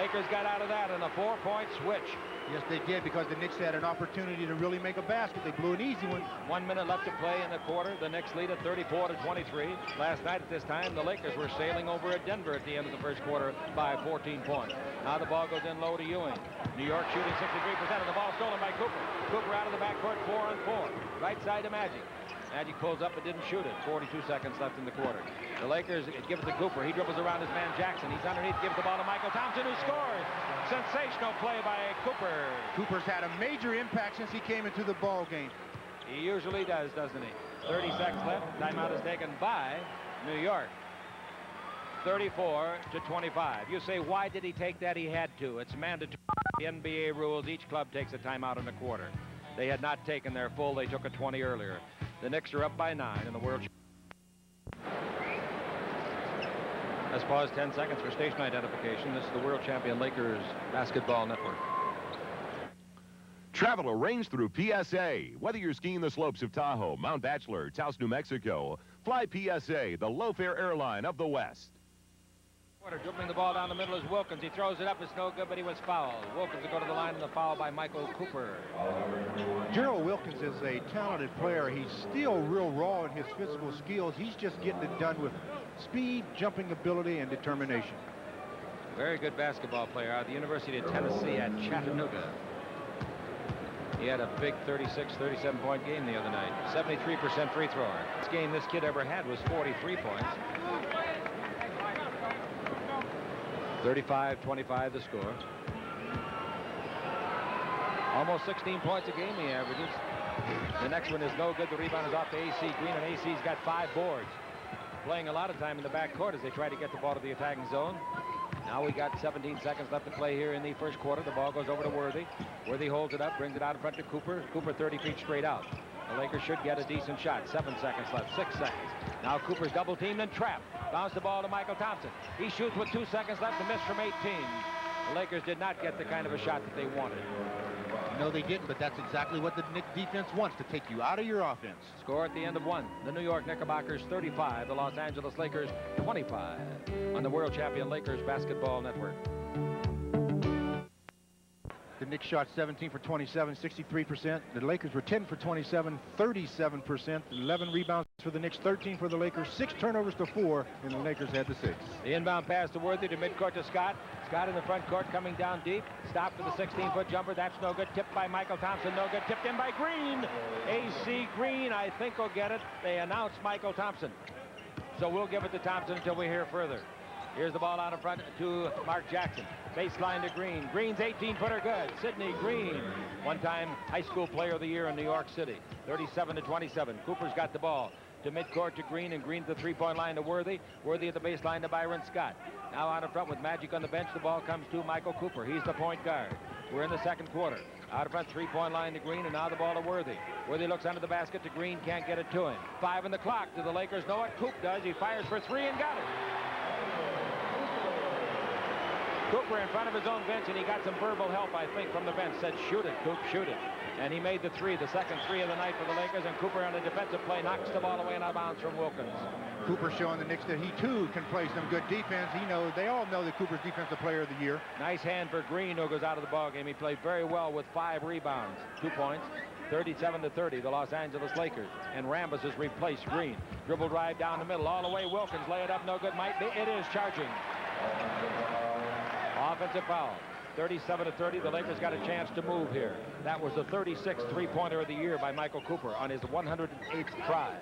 B: Lakers got out of that in a 4-point switch.
I: Yes, they did, because the Knicks had an opportunity to really make a basket. They blew an easy one.
B: 1 minute left to play in the quarter. The Knicks lead at 34 to 23. Last night at this time, the Lakers were sailing over at Denver at the end of the first quarter by 14 points. Now the ball goes in low to Ewing. New York shooting 63%, and the ball stolen by Cooper. Cooper out of the backcourt, 4-on-4. Right side to Magic. Magic pulls up but didn't shoot it. 42 seconds left in the quarter. The Lakers give it to Cooper. He dribbles around his man Jackson. He's underneath, gives the ball to Michael Thompson, who scores. Sensational play by Cooper.
I: Cooper's had a major impact since he came into the ball game.
B: He usually does, doesn't he? 30 seconds left. Timeout is taken by New York. 34 to 25. You say, why did he take that? He had to. It's mandatory. The NBA rules, each club takes a timeout in a quarter. They had not taken their full. They took a 20 earlier. The Knicks are up by 9 in the World Championship. Let's pause 10 seconds for station identification. This is the World Champion Lakers Basketball Network.
J: Travel arranged through PSA. Whether you're skiing the slopes of Tahoe, Mount Bachelor, Taos, New Mexico, fly PSA, the low-fare airline of the West.
B: Dribbling the ball down the middle is Wilkins. He throws it up. It's no good, but he was fouled. Wilkins will go to the line, and the foul by Michael Cooper.
I: Gerald Wilkins is a talented player. He's still real raw in his physical skills. He's just getting it done with speed, jumping ability, and determination.
B: Very good basketball player out of the University of Tennessee at Chattanooga. He had a big 37-point game the other night. 73% free thrower. This game this kid ever had was 43 points. 35-25 the score. Almost 16 points a game he averages. The next one is no good. The rebound is off to A.C. Green, and A.C.'s got 5 boards. Playing a lot of time in the backcourt as they try to get the ball to the attacking zone. Now we got 17 seconds left to play here in the first quarter. The ball goes over to Worthy. Worthy holds it up, brings it out in front to Cooper. Cooper 30 feet straight out. The Lakers should get a decent shot. 7 seconds left, 6 seconds. Now Cooper's double teamed and trapped. Bounce the ball to Michael Thompson. He shoots with 2 seconds left, a miss from 18. The Lakers did not get the kind of a shot that they wanted.
I: No, they didn't, but that's exactly what the Knicks defense wants, to take you out of your offense.
B: Score at the end of 1. The New York Knickerbockers 35, the Los Angeles Lakers 25 on the World Champion Lakers Basketball Network.
I: The Knicks shot 17 for 27, 63%. The Lakers were 10 for 27, 37%. 11 rebounds for the Knicks, 13 for the Lakers, 6 turnovers to 4, and the Lakers had the 6.
B: The inbound pass to Worthy to midcourt to Scott. Scott in the front court coming down deep. Stopped for the 16-foot jumper. That's no good. Tipped by Michael Thompson. No good. Tipped in by Green. A.C. Green, I think, will get it. They announced Michael Thompson. So we'll give it to Thompson until we hear further. Here's the ball out in front to Mark Jackson. Baseline to Green. Green's 18-footer good. Sidney Green, one-time high school player of the year in New York City. 37-27. Cooper's got the ball to midcourt to Green, and Green to the three-point line to Worthy. Worthy at the baseline to Byron Scott. Now out in front with Magic on the bench. The ball comes to Michael Cooper. He's the point guard. We're in the second quarter. Out in front, three-point line to Green, and now the ball to Worthy. Worthy looks under the basket to Green. Can't get it to him. 5 on the clock. Do the Lakers know what Coop does? He fires for 3 and got it. Cooper in front of his own bench, and he got some verbal help, I think, from the bench. Said, shoot it, Coop, shoot it. And he made the 3, the second 3 of the night for the Lakers, and Cooper on a defensive play knocks the ball away and out of bounds from Wilkins.
I: Cooper showing the Knicks that he, too, can play some good defense. They all know that Cooper's Defensive Player of the Year.
B: Nice hand for Green, who goes out of the ballgame. He played very well with 5 rebounds, 2 points. 37-30, the Los Angeles Lakers. And Rambis has replaced Green. Dribble drive down the middle, all the way. Wilkins lay it up, no good. Might be. It is charging. Offensive foul. 37-30. The Lakers got a chance to move here. That was the 36th three-pointer of the year by Michael Cooper on his 108th try.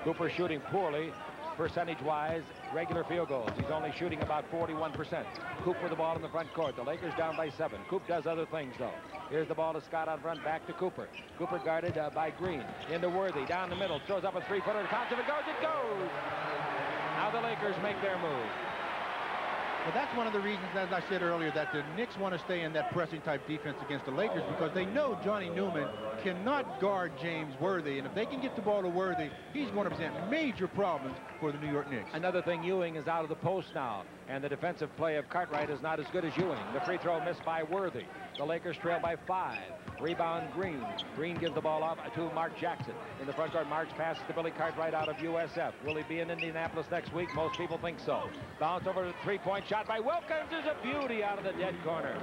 B: Cooper shooting poorly, percentage-wise, regular field goals. He's only shooting about 41%. Coop with the ball in the front court. The Lakers down by 7. Coop does other things, though. Here's the ball to Scott out front, back to Cooper. Cooper guarded by Green. Into Worthy, down the middle, throws up a 3-footer to Thompson. It goes, it goes! Now the Lakers make their move.
I: Well, that's one of the reasons, as I said earlier, that the Knicks want to stay in that pressing-type defense against the Lakers, because they know Johnny Newman cannot guard James Worthy, and if they can get the ball to Worthy, he's going to present major problems for the New York Knicks.
B: Another thing, Ewing is out of the post now, and the defensive play of Cartwright is not as good as Ewing. The free throw missed by Worthy. The Lakers trail by 5. Rebound Green. Green gives the ball off to Mark Jackson. In the front court, Marks passes to Billy Cartwright out of USF. Will he be in Indianapolis next week? Most people think so. Bounce over to the three-point shot by Wilkins is a beauty out of the dead corner.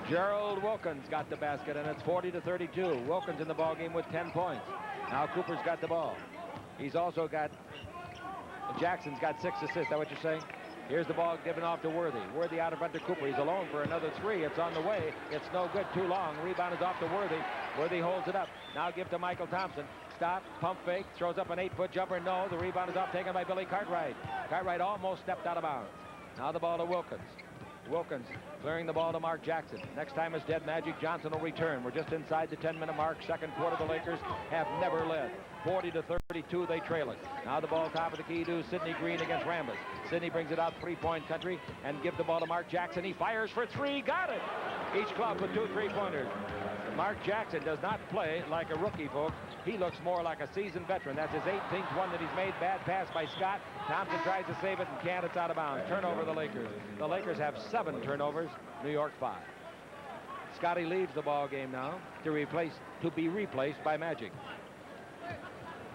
B: Gerald Wilkins got the basket, and it's 40-32. Wilkins in the ballgame with 10 points. Now Cooper's got the ball. He's also got, Jackson's got 6 assists. Is that what you're saying? Here's the ball given off to Worthy. Worthy out in front to Cooper. He's alone for another 3. It's on the way. It's no good. Too long. Rebound is off to Worthy. Worthy holds it up. Now give to Michael Thompson. Stop. Pump fake. Throws up an 8-foot jumper. No. The rebound is off, taken by Billy Cartwright. Cartwright almost stepped out of bounds. Now the ball to Wilkins. Wilkins clearing the ball to Mark Jackson. Next time is dead. Magic Johnson will return. We're just inside the 10-minute mark. Second quarter, the Lakers have never led. 40-32, they trail it. Now the ball top of the key to Sidney Green against Rambis. Sidney brings it out three-point country and give the ball to Mark Jackson. He fires for 3. Got it. Each club with 2 3-pointers. Mark Jackson does not play like a rookie, folks. He looks more like a seasoned veteran. That's his 18th one that he's made. Bad pass by Scott. Thompson tries to save it and can't. It's out of bounds. Turnover the Lakers. The Lakers have 7 turnovers. New York 5. Scotty leaves the ball game now to be replaced by Magic.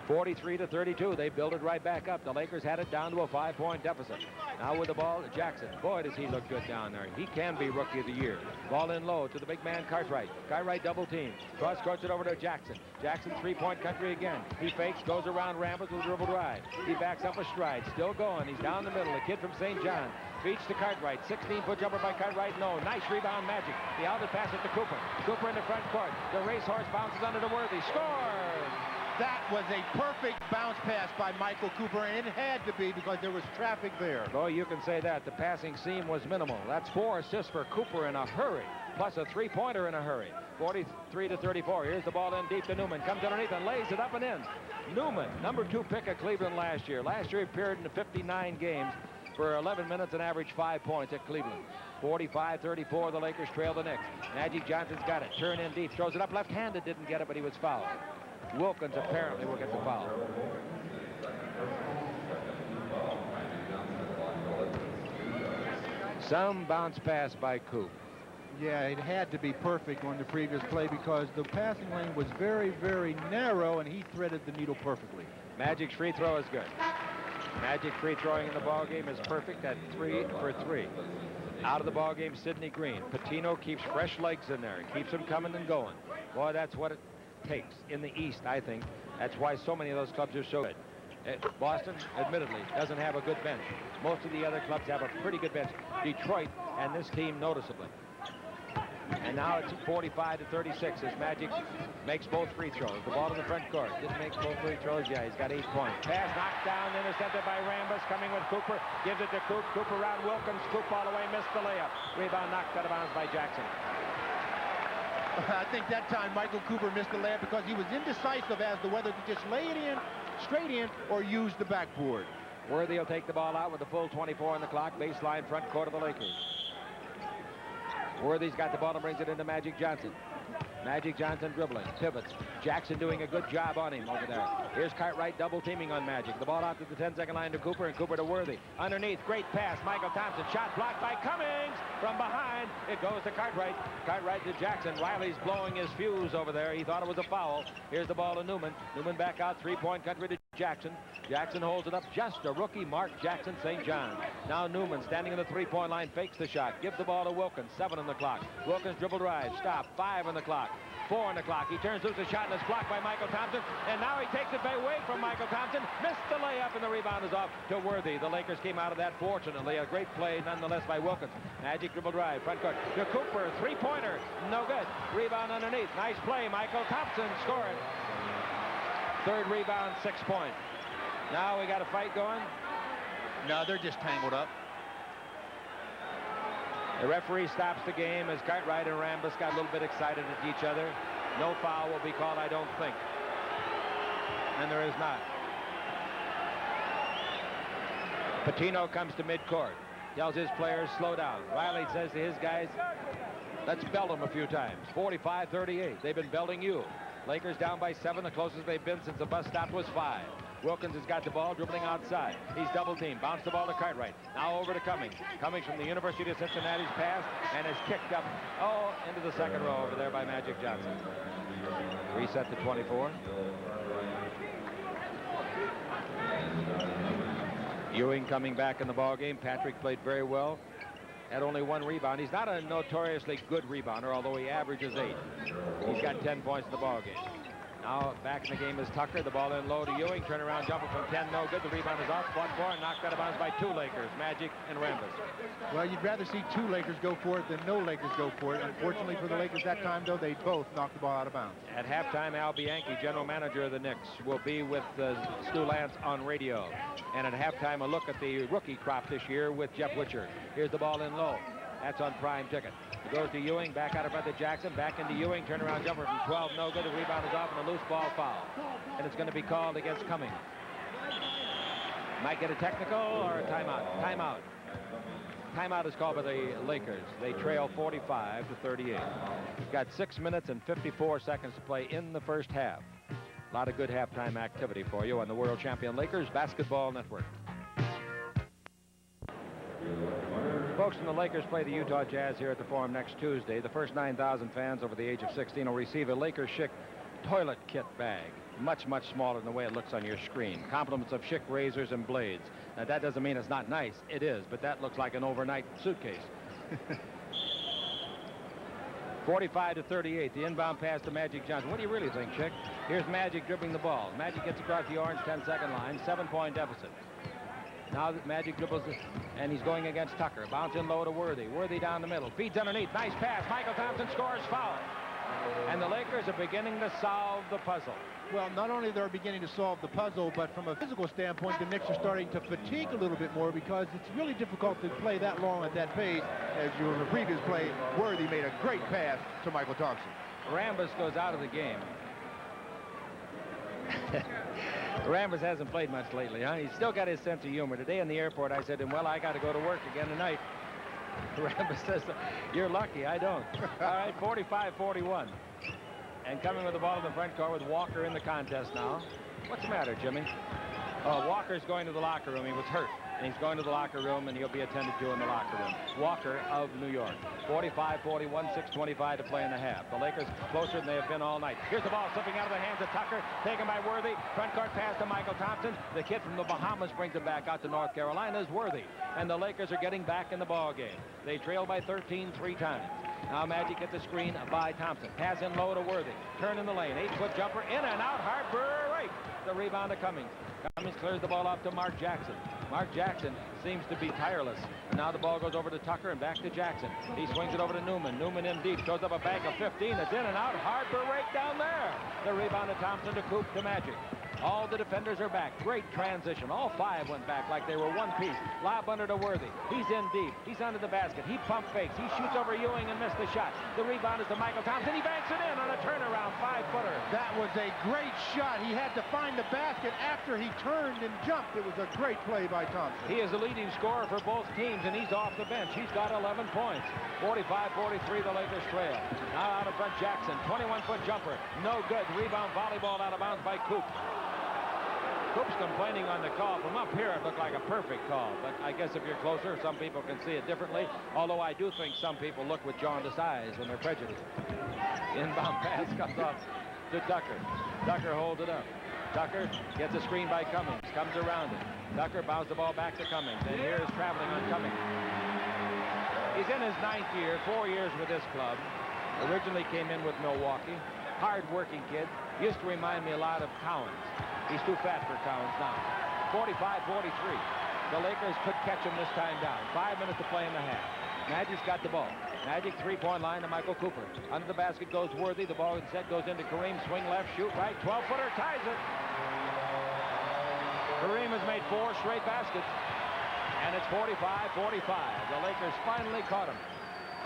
B: 43-32. They build it right back up. The Lakers had it down to a 5-point deficit. Now with the ball, Jackson. Boy, does he look good down there. He can be Rookie of the Year. Ball in low to the big man, Cartwright. Cartwright double team. Cross courts it over to Jackson. Jackson 3-point country again. He fakes, goes around Rambis with a dribble drive. He backs up a stride. Still going. He's down the middle. A kid from St. John. Feeds to Cartwright. 16-foot jumper by Cartwright. No. Nice rebound, Magic. The outlet pass it to Cooper. Cooper in the front court. The racehorse bounces under to Worthy. Scores!
I: That was a perfect bounce pass by Michael Cooper, and it had to be because there was traffic there.
B: Boy, you can say that. The passing seam was minimal. That's 4 assists for Cooper in a hurry, plus a 3-pointer in a hurry. 43-34. Here's the ball in deep to Newman. Comes underneath and lays it up and in. Newman, number 2 pick of Cleveland last year. Last year he appeared in 59 games for 11 minutes and averaged 5 points at Cleveland. 45-34, the Lakers trail the Knicks. Magic Johnson's got it. Turn in deep. Throws it up left-handed. Didn't get it, but he was fouled. Wilkins apparently will get the foul. Some bounce pass by Coop.
I: Yeah, it had to be perfect on the previous play because the passing lane was very, very narrow, and he threaded the needle perfectly.
B: Magic's free throw is good. Magic free throwing in the ball game is perfect at 3 for 3. Out of the ball game, Sidney Green. Patino keeps fresh legs in there. Keeps them coming and going. Boy, that's what it takes in the East, I think. That's why so many of those clubs are so good. Boston, admittedly, doesn't have a good bench. Most of the other clubs have a pretty good bench. Detroit and this team noticeably. And now it's 45-36 as Magic makes both free throws. The ball in the front court. Didn't make both free throws. Yeah, he's got 8 points. Pass knocked down, intercepted by Rambis. Coming with Cooper. Gives it to Coop. Cooper around Wilkins. Coop all the way. Missed the layup. Rebound knocked out of bounds by Jackson.
I: I think that time Michael Cooper missed the layup because he was indecisive as to whether to just lay it in, straight in, or use the backboard.
B: Worthy will take the ball out with the full 24 on the clock. Baseline front court of the Lakers. Worthy's got the ball and brings it into Magic Johnson. Magic Johnson dribbling, pivots. Jackson doing a good job on him over there. Here's Cartwright double teaming on Magic. The ball out to the 10-second line to Cooper, and Cooper to Worthy. Underneath, great pass. Michael Thompson, shot blocked by Cummings. From behind, it goes to Cartwright. Cartwright to Jackson. Riley's blowing his fuse over there. He thought it was a foul. Here's the ball to Newman. Newman back out, 3-point country to Jackson. Jackson holds it up. Just a rookie, Mark Jackson, St. John. Now Newman standing in the 3-point line, fakes the shot. Gives the ball to Wilkins. 7 on the clock. Wilkins dribble drive. Stop. 5 on the clock. 4 on the clock. He turns loose a shot and it's blocked by Michael Thompson. And now he takes it away from Michael Thompson. Missed the layup and the rebound is off to Worthy. The Lakers came out of that fortunately. A great play nonetheless by Wilkins. Magic dribble drive. Front court to Cooper. 3-pointer. No good. Rebound underneath. Nice play. Michael Thompson scored. 3rd rebound, 6 points. Now we got a fight going.
I: No, they're just tangled up.
B: The referee stops the game as Cartwright and Rambis got a little bit excited at each other. No foul will be called, I don't think. And there is not. Patino comes to midcourt. Tells his players, slow down. Riley says to his guys, let's belt them a few times. 45-38. They've been belting you. Lakers down by 7. The closest they've been since the bus stop was 5. Wilkins has got the ball dribbling outside. He's double teamed. Bounced the ball to Cartwright. Now over to Cummings. Cummings from the University of Cincinnati's pass and is kicked up into the second row over there by Magic Johnson. Reset to 24. Ewing coming back in the ball game. Patrick played very well. Had only 1 rebound. He's not a notoriously good rebounder, although he averages 8. He's got 10 points in the ball game. Now back in the game is Tucker. The ball in low to Ewing. Turnaround jumper from 10. No good. The rebound is off. 1-4. Knocked out of bounds by 2 Lakers. Magic and Rambis.
I: Well, you'd rather see 2 Lakers go for it than no Lakers go for it. Unfortunately for the Lakers that time, though, they both knocked the ball out of bounds.
B: At halftime, Al Bianchi, general manager of the Knicks, will be with Stu Lance on radio. And at halftime, a look at the rookie crop this year with Jeff Witcher. Here's the ball in low. That's on Prime Ticket. It goes to Ewing, back out of front to Jackson, back into Ewing, turnaround jumper from 12, no good. The rebound is off and a loose ball foul. And it's going to be called against Cummings. Might get a technical or a timeout. Timeout. Timeout is called by the Lakers. They trail 45-38. Got 6 minutes and 54 seconds to play in the first half. A lot of good halftime activity for you on the world champion Lakers Basketball Network. Folks, and the Lakers play the Utah Jazz here at the Forum next Tuesday. The first 9,000 fans over the age of 16 will receive a Lakers Chic toilet kit bag. Much, much smaller than the way it looks on your screen. Compliments of Chic razors and blades. Now, that doesn't mean it's not nice. It is, but that looks like an overnight suitcase. 45-38, the inbound pass to Magic Johnson. What do you really think, Chick? Here's Magic dribbling the ball. Magic gets across the orange 10-second line, 7-point deficit. Now that Magic dribbles, and he's going against Tucker. Bounce in low to Worthy. Worthy down the middle. Feeds underneath. Nice pass. Michael Thompson scores, foul. And the Lakers are beginning to solve the puzzle.
I: Well, not only they're beginning to solve the puzzle, but from a physical standpoint, the Knicks are starting to fatigue a little bit more because it's really difficult to play that long at that pace. As you in the previous play, Worthy made a great pass to Michael Thompson.
B: Rambis goes out of the game. Rambis hasn't played much lately, huh? He's still got his sense of humor. Today in the airport, I said to him, well, I got to go to work again tonight. Rambis says, you're lucky, I don't. All right, 45-41. And coming with the ball in the front court with Walker in the contest now. What's the matter, Jimmy? Oh, Walker's going to the locker room. He was hurt. And he's going to the locker room, and he'll be attended to in the locker room. Walker of New York. 45-41, 6:25 to play in the half. The Lakers closer than they have been all night. Here's the ball slipping out of the hands of Tucker. Taken by Worthy. Front court pass to Michael Thompson. The kid from the Bahamas brings it back out to North Carolina's Worthy. And the Lakers are getting back in the ball game. They trail by 13 3 times. Now Magic at the screen by Thompson. Pass in low to Worthy. Turn in the lane. 8-foot jumper. In and out. Hard break. The rebound to Cummings. Cummings clears the ball off to Mark Jackson. Mark Jackson seems to be tireless. And now the ball goes over to Tucker and back to Jackson. He swings it over to Newman. Newman in deep. Shows up a bank of 15. It's in and out. Hard break down there. The rebound to Thompson to Coop to Magic. All the defenders are back. Great transition. All 5 went back like they were one piece. Lob under to Worthy. He's in deep. He's under the basket. He pump fakes. He shoots over Ewing and missed the shot. The rebound is to Michael Thompson. He banks it in on a turnaround 5-footer.
I: That was a great shot. He had to find the basket after he turned and jumped. It was a great play by Thompson.
B: He is the leading scorer for both teams, and he's off the bench. He's got 11 points. 45-43, the Lakers trail. Now out in front, Jackson. 21-foot jumper. No good. Rebound volleyball out of bounds by Coop. Coop's complaining on the call. From up here, it looked like a perfect call. But I guess if you're closer, some people can see it differently. Although I do think some people look with jaundiced eyes when they're prejudiced. Inbound pass comes off to Tucker. Tucker holds it up. Tucker gets a screen by Cummings. Comes around it. Tucker bounces the ball back to Cummings. And here is traveling on Cummings. He's in his 9th year, 4 years with this club. Originally came in with Milwaukee. Hard-working kid. Used to remind me a lot of Cowens. He's too fat for Cowens now. 45-43. The Lakers could catch him this time down. 5 minutes to play in the half. Magic's got the ball. Magic 3-point line to Michael Cooper. Under the basket goes Worthy. The ball instead goes into Kareem. Swing left, shoot right. 12-footer ties it. Kareem has made 4 straight baskets. And it's 45-45. The Lakers finally caught him.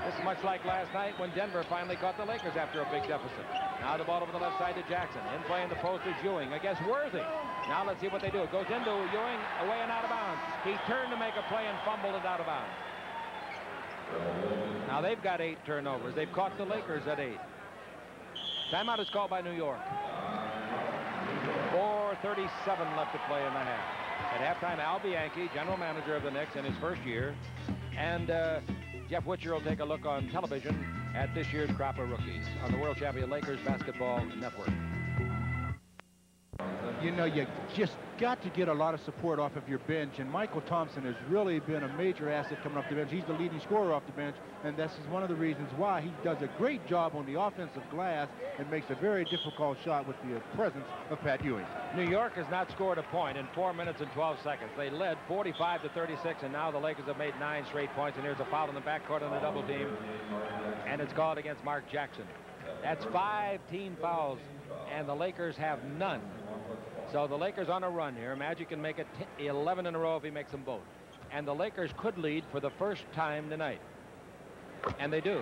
B: This is much like last night when Denver finally caught the Lakers after a big deficit. Now the ball over the left side to Jackson. In play in the post is Ewing against Worthy. Now let's see what they do. It goes into Ewing, away and out of bounds. He turned to make a play and fumbled it out of bounds. Now they've got 8 turnovers. They've caught the Lakers at 8. Timeout is called by New York. 4:37 left to play in the half. At halftime, Al Bianchi, general manager of the Knicks in his first year, and Jeff Witcher will take a look on television at this year's crop of rookies on the world champion Lakers Basketball Network.
I: You know, you just got to get a lot of support off of your bench, and Michael Thompson has really been a major asset coming off the bench. He's the leading scorer off the bench, and this is one of the reasons why he does a great job on the offensive glass and makes a very difficult shot with the presence of Pat Ewing.
B: New York has not scored a point in 4 minutes and 12 seconds. They led 45-36, and now the Lakers have made 9 straight points, and here's a foul in the backcourt on the double team, and it's called against Mark Jackson. That's 5 team fouls, and the Lakers have none. So the Lakers on a run here. Magic can make it 11 in a row if he makes them both. And the Lakers could lead for the first time tonight. And they do.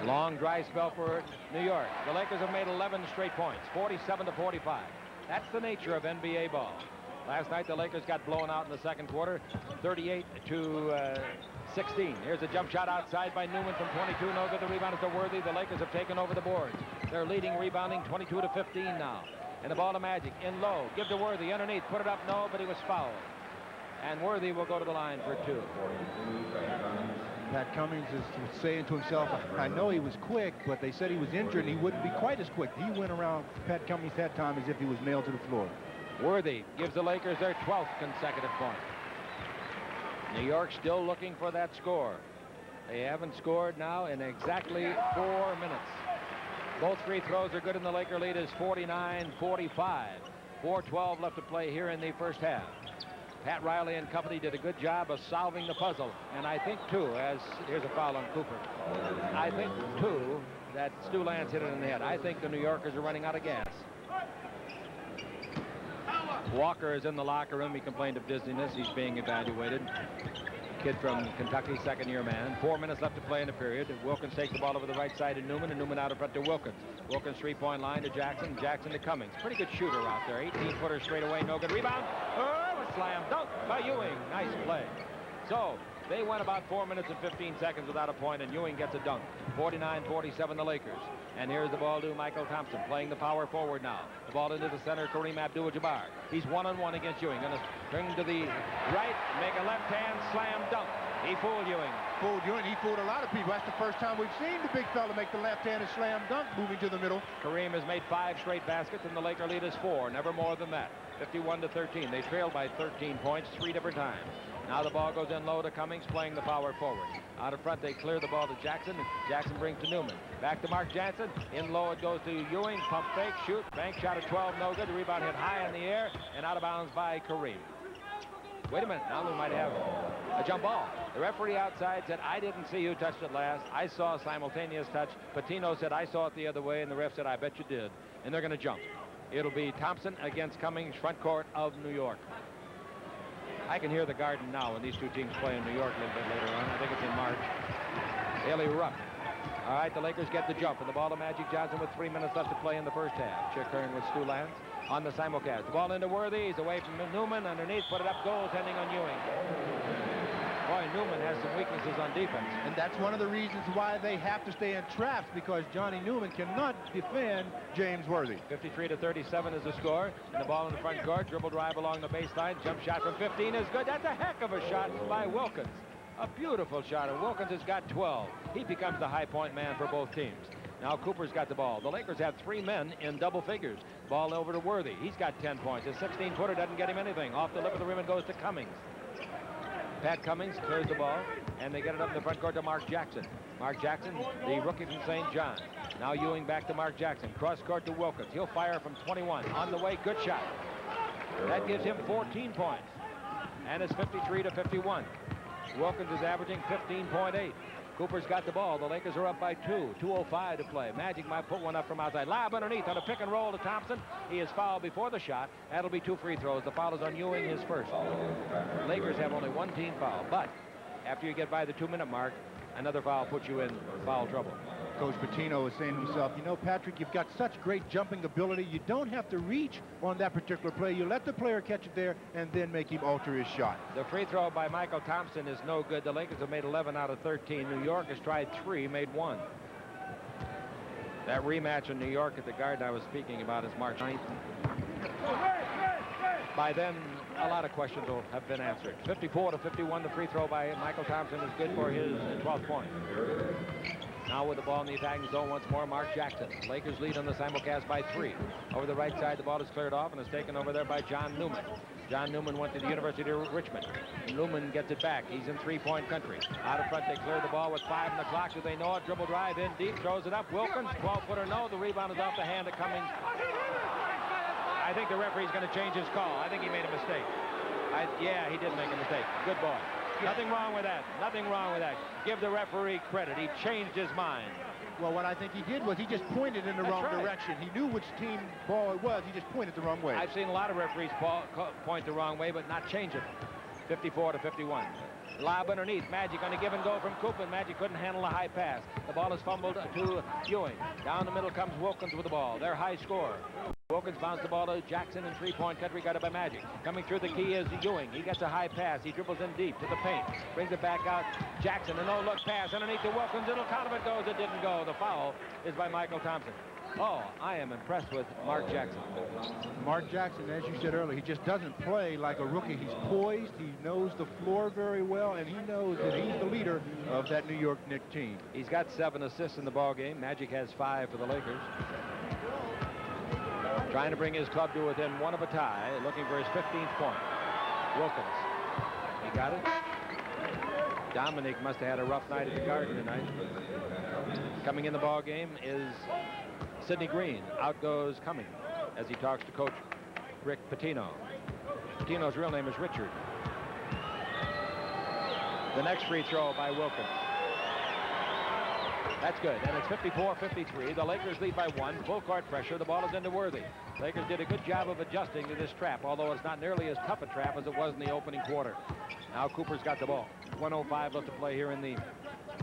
B: Long dry spell for New York. The Lakers have made 11 straight points, 47-45. That's the nature of NBA ball. Last night, the Lakers got blown out in the second quarter, 38 to 16. Here's a jump shot outside by Newman from 22. No good. The rebound is to Worthy. The Lakers have taken over the boards. They're leading rebounding 22 to 15 now. And the ball to Magic in low. Give to Worthy underneath. Put it up. No, but he was fouled. And Worthy will go to the line for 2.
I: Pat Cummings is saying to himself, I know he was quick, but they said he was injured and he wouldn't be quite as quick. He went around Pat Cummings that time as if he was nailed to the floor.
B: Worthy gives the Lakers their 12th consecutive point. New York still looking for that score. They haven't scored now in exactly 4 minutes. Both free throws are good, and the Laker lead is 49-45. 4:12 left to play here in the first half. Pat Riley and company did a good job of solving the puzzle. And I think, too, here's a foul on Cooper. I think, too, that Stu Lance hit it in the head. I think the New Yorkers are running out of gas. Walker is in the locker room. He complained of dizziness. He's being evaluated. Kid from Kentucky, second-year man. 4 minutes left to play in the period. Wilkins takes the ball over the right side to Newman, and Newman out in front to Wilkins. Wilkins three-point line to Jackson. Jackson to Cummings. Pretty good shooter out there. 18-footer straight away. No good. Rebound. Oh, a slam dunk by Ewing. Nice play. So they went about 4 minutes and 15 seconds without a point, and Ewing gets a dunk. 49-47 the Lakers. And here's the ball to Michael Thompson, playing the power forward now. The ball into the center, Kareem Abdul-Jabbar. He's one-on-one against Ewing. Going to swing to the right, make a left-hand slam dunk. He fooled Ewing.
I: Fooled Ewing. He fooled a lot of people. That's the first time we've seen the big fella make the left-handed slam dunk, moving to the middle.
B: Kareem has made 5 straight baskets, and the Laker lead is 4, never more than that. 51-13. They trailed by 13 points 3 different times. Now the ball goes in low to Cummings, playing the power forward. Out in front, they clear the ball to Jackson. Jackson brings to Newman. Back to Mark Jansen. In low, it goes to Ewing. Pump fake, shoot. Bank shot at 12, no good. The rebound hit high in the air and out of bounds by Kareem. Wait a minute, now we might have a jump ball. The referee outside said, I didn't see who touched it last. I saw a simultaneous touch. Patino said, I saw it the other way, and the ref said, I bet you did. And they're going to jump. It'll be Thompson against Cummings, front court of New York. I can hear the Garden now when these two teams play in New York a little bit later on. I think it's in March. They'll erupt. All right, the Lakers get the jump, and the ball to Magic Johnson with 3 minutes left to play in the first half. Chick Hearn with Stu Lance on the simulcast. The ball into Worthy. He's away from Newman. Underneath, put it up. Goaltending on Ewing. Boy, Newman has some weaknesses on defense.
I: And that's one of the reasons why they have to stay in traps, because Johnny Newman cannot defend James Worthy.
B: 53-37 is the score. And the ball in the front court. Dribble drive along the baseline. Jump shot from 15 is good. That's a heck of a shot by Wilkins. A beautiful shot, and Wilkins has got 12. He becomes the high point man for both teams. Now Cooper's got the ball. The Lakers have 3 men in double figures. Ball over to Worthy. He's got 10 points. His 16-footer doesn't get him anything. Off the lip of the rim, it goes to Cummings. Pat Cummings clears the ball, and they get it up in the front court to Mark Jackson. Mark Jackson, the rookie from St. John. Now Ewing back to Mark Jackson. Cross court to Wilkins. He'll fire from 21. On the way, good shot. That gives him 14 points. And it's 53-51. Wilkins is averaging 15.8. Cooper's got the ball. The Lakers are up by 2. 2:05 to play. Magic might put one up from outside. Lob underneath on a pick and roll to Thompson. He is fouled before the shot. That'll be 2 free throws. The foul is on Ewing, his first. Lakers have only 1 team foul. But after you get by the 2-minute mark, another foul puts you in foul trouble.
I: Coach Patino is saying to himself, you know, Patrick, you've got such great jumping ability. You don't have to reach on that particular play. You let the player catch it there and then make him alter his shot.
B: The free throw by Michael Thompson is no good. The Lakers have made 11 out of 13. New York has tried 3, made 1. That rematch in New York at the Garden I was speaking about is March 9th. By then, a lot of questions will have been answered. 54-51, the free throw by Michael Thompson is good for his 12th point. Now with the ball in the attacking zone once more, Mark Jackson. Lakers lead on the simulcast by 3. Over the right side, the ball is cleared off and is taken over there by John Newman. John Newman went to the University of Richmond. Newman gets it back. He's in 3-point country. Out in front, they clear the ball with 5 on the clock. Do they know it? Dribble drive in deep, throws it up. Wilkins, 12-footer, no. The rebound is off the hand of Cummings. I think the referee's going to change his call. I think he made a mistake. Yeah, he did make a mistake. Good boy. Nothing wrong with that. Nothing wrong with that. Give the referee credit. He changed his mind.
I: Well, what I think he did was he just pointed in the wrong direction. He knew which team ball it was. He just pointed the wrong way.
B: I've seen a lot of referees point the wrong way, but not change it. 54-51. Lob underneath. Magic on a give and go from Cooper. Magic couldn't handle a high pass. The ball is fumbled to Ewing. Down the middle comes Wilkins with the ball. Their high scorer. Wilkins bounces the ball to Jackson in three-point country, guarded by Magic. Coming through the key is Ewing. He gets a high pass. He dribbles in deep to the paint. Brings it back out. Jackson, a no-look pass underneath to Wilkins. It'll count if it goes. It didn't go. The foul is by Michael Thompson. Oh, I am impressed with Mark Jackson.
I: Mark Jackson, as you said earlier, he just doesn't play like a rookie. He's poised, he knows the floor very well, and he knows that he's the leader of that New York Knicks team.
B: He's got 7 assists in the ball game. Magic has 5 for the Lakers. Trying to bring his club to within 1 of a tie, looking for his 15th point. Wilkins. He got it. Dominic must have had a rough night at the Garden tonight. Coming in the ball game is Sidney Green. Out goes Cumming as he talks to Coach Rick Pitino. Pitino's real name is Richard. The next free throw by Wilkins. That's good, and it's 54-53. The Lakers lead by 1. Full court pressure. The ball is into Worthy. Lakers did a good job of adjusting to this trap, although it's not nearly as tough a trap as it was in the opening quarter. Now Cooper's got the ball. 1:05 left to play here in the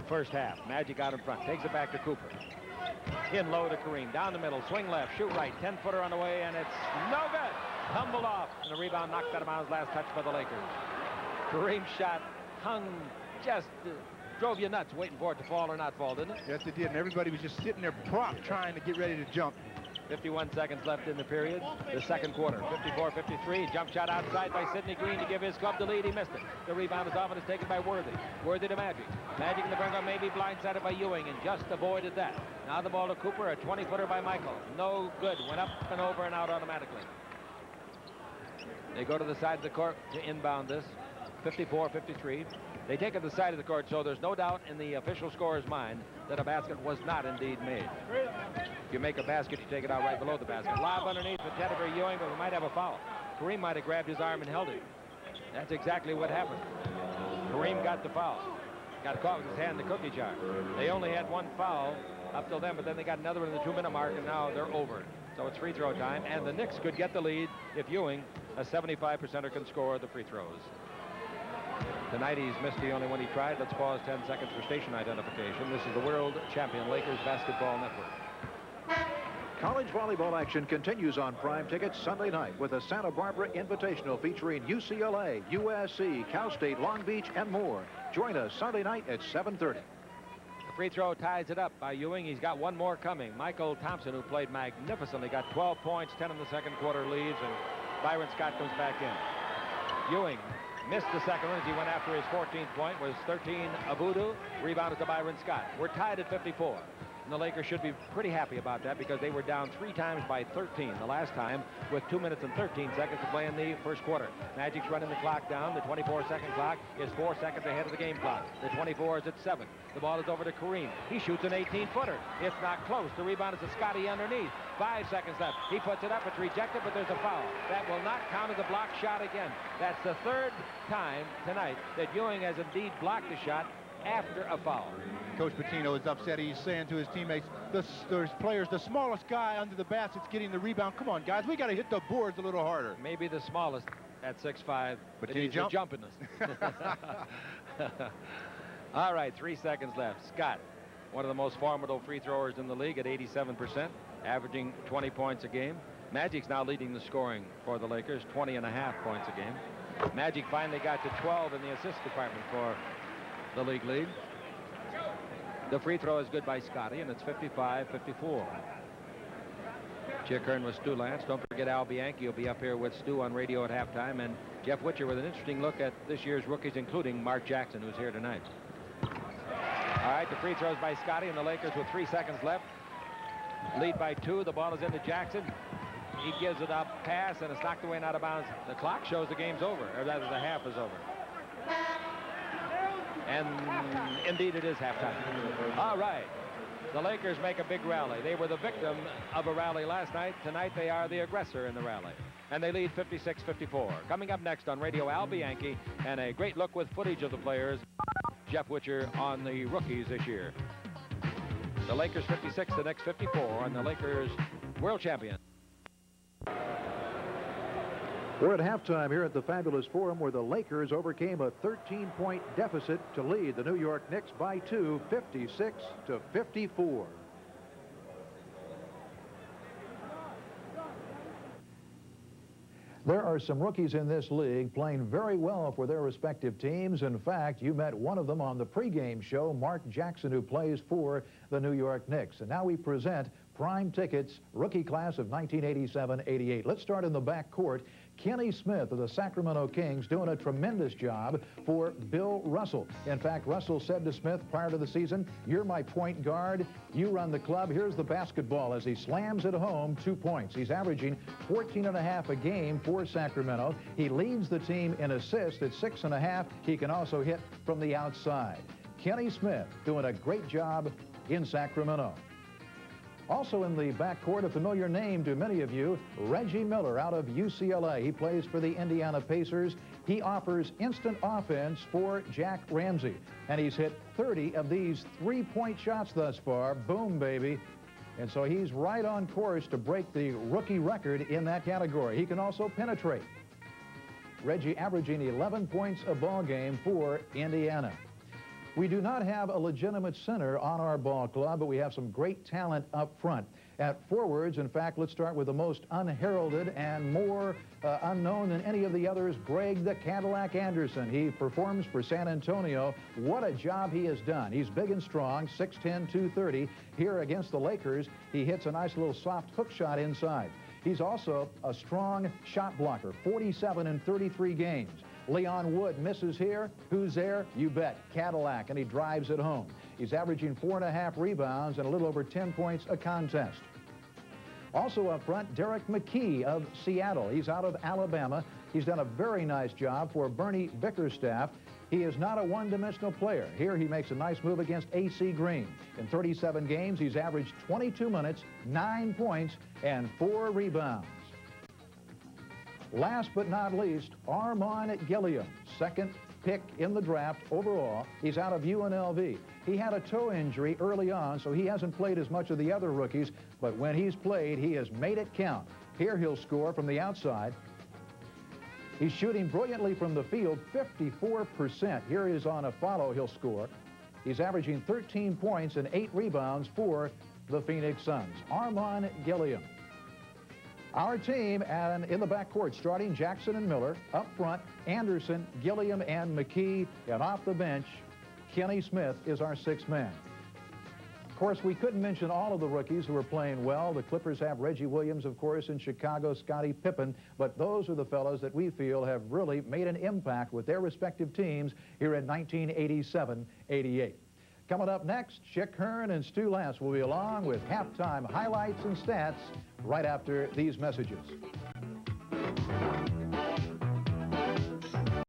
B: first half. Magic out in front. Takes it back to Cooper. In low to Kareem. Down the middle. Swing left. Shoot right. 10-footer on the way, and it's no good. Tumbled off. And the rebound knocked out of bounds. Last touch by the Lakers. Kareem's shot hung just... drove you nuts waiting for it to fall or not fall, didn't it?
I: Yes, it did, and everybody was just sitting there prompt trying to get ready to jump.
B: 51 seconds left in the period. The second quarter. 54-53. Jump shot outside by Sidney Green to give his club the lead. He missed it. The rebound is off and is taken by Worthy. Worthy to Magic. Magic in the front row, maybe blindsided by Ewing and just avoided that. Now the ball to Cooper. A 20-footer by Michael. No good. Went up and over and out automatically. They go to the side of the court to inbound this. 54-53. They take it to the side of the court, so there's no doubt in the official scorer's mind that a basket was not indeed made. If you make a basket, you take it out right below the basket. Lob underneath intended for Ewing, but we might have a foul. Kareem might have grabbed his arm and held it. That's exactly what happened. Kareem got the foul. Got caught with his hand in the cookie jar. They only had 1 foul up till then, but then they got another one in the 2-minute mark, and now they're over. So it's free throw time, and the Knicks could get the lead if Ewing, a 75%er, can score the free throws. Tonight he's missed the only one he tried. Let's pause 10 seconds for station identification. This is the world champion Lakers Basketball Network.
A: College volleyball action continues on Prime Tickets Sunday night with the Santa Barbara Invitational featuring UCLA, USC, Cal State, Long Beach, and more. Join us Sunday night at 7:30.
B: The free throw ties it up by Ewing. He's got 1 more coming. Michael Thompson, who played magnificently, got 12 points, 10 in the second quarter, leaves, and Byron Scott comes back in. Ewing missed the second one as he went after his 14th point. Was 13 Abudu. Rebounded to Byron Scott. We're tied at 54. And the Lakers should be pretty happy about that because they were down 3 times by 13 the last time with 2 minutes and 13 seconds to play in the first quarter. Magic's running the clock down. The 24-second clock is 4 seconds ahead of the game clock. The 24 is at 7. The ball is over to Kareem. He shoots an 18-footer. It's not close. The rebound is to Scotty underneath. 5 seconds left. He puts it up. It's rejected, but there's a foul. That will not count as a block shot again. That's the 3rd time tonight that Ewing has indeed blocked a shot after a foul.
I: Coach Pitino is upset. He's saying to his teammates, there's players, the smallest guy under the basket's getting the rebound. Come on, guys, we got to hit the boards a little harder.
B: Maybe the smallest at 6'5",
I: but can he jump?
B: Jumpiness. All right, 3 seconds left. Scott, one of the most formidable free throwers in the league at 87%, averaging 20 points a game. Magic's now leading the scoring for the Lakers, 20.5 points a game. Magic finally got to 12 in the assist department for the league lead. The free throw is good by Scotty, and it's 55-54. Chick Hearn with Stu Lance. Don't forget Al Bianchi will be up here with Stu on radio at halftime, and Jeff Witcher with an interesting look at this year's rookies, including Mark Jackson, who's here tonight. All right, the free throws by Scotty, and the Lakers with 3 seconds left. Lead by 2. The ball is into Jackson. He gives it up, pass, and it's knocked away and out of bounds. The clock shows the game's over, or rather the half is over. And indeed it is halftime. All right. The Lakers make a big rally. They were the victim of a rally last night. Tonight they are the aggressor in the rally. And they lead 56-54. Coming up next on Radio, Al Bianchi, and a great look with footage of the players. Jeff Witcher on the rookies this year. The Lakers 56, the Knicks 54, and the Lakers world champion.
A: We're at halftime here at the Fabulous Forum, where the Lakers overcame a 13-point deficit to lead the New York Knicks by 2, 56-54. There are some rookies in this league playing very well for their respective teams. In fact, you met one of them on the pregame show, Mark Jackson, who plays for the New York Knicks. And now we present Prime Tickets rookie class of 1987-88. Let's start in the back court. Kenny Smith of the Sacramento Kings doing a tremendous job for Bill Russell. In fact, Russell said to Smith prior to the season, "You're my point guard. You run the club. Here's the basketball," as he slams it home 2 points. He's averaging 14.5 a game for Sacramento. He leads the team in assists at 6.5. He can also hit from the outside. Kenny Smith doing a great job in Sacramento. Also in the backcourt, a familiar name to many of you, Reggie Miller out of UCLA. He plays for the Indiana Pacers. He offers instant offense for Jack Ramsey. And he's hit 30 of these three-point shots thus far. Boom, baby. And so he's right on course to break the rookie record in that category. He can also penetrate. Reggie averaging 11 points a ball game for Indiana. We do not have a legitimate center on our ball club, but we have some great talent up front. At forwards, in fact, let's start with the most unheralded and more unknown than any of the others, Greg the Cadillac Anderson. He performs for San Antonio. What a job he has done. He's big and strong, 6'10", 230. Here against the Lakers, he hits a nice little soft hook shot inside. He's also a strong shot blocker, 47 in 33 games. Leon Wood misses here. Who's there? You bet, Cadillac, and he drives it home. He's averaging 4.5 rebounds and a little over 10 points a contest. Also up front, Derek McKee of Seattle. He's out of Alabama. He's done a very nice job for Bernie Bickerstaff. He is not a one-dimensional player. Here he makes a nice move against A.C. Green. In 37 games, he's averaged 22 minutes, 9 points, and 4 rebounds. Last but not least, Armon Gilliam, second pick in the draft overall. He's out of UNLV. He had a toe injury early on, so he hasn't played as much of the other rookies, but when he's played, he has made it count. Here he'll score from the outside. He's shooting brilliantly from the field, 54%. Here he is on a follow, he'll score. He's averaging 13 points and 8 rebounds for the Phoenix Suns. Armon Gilliam. Our team, and in the backcourt, starting Jackson and Miller. Up front, Anderson, Gilliam, and McKee. And off the bench, Kenny Smith is our sixth man. Of course, we couldn't mention all of the rookies who are playing well. The Clippers have Reggie Williams, of course, in Chicago, Scottie Pippen. But those are the fellows that we feel have really made an impact with their respective teams here in 1987-88. Coming up next, Chick Hearn and Stu Lance will be along with halftime highlights and stats right after these messages.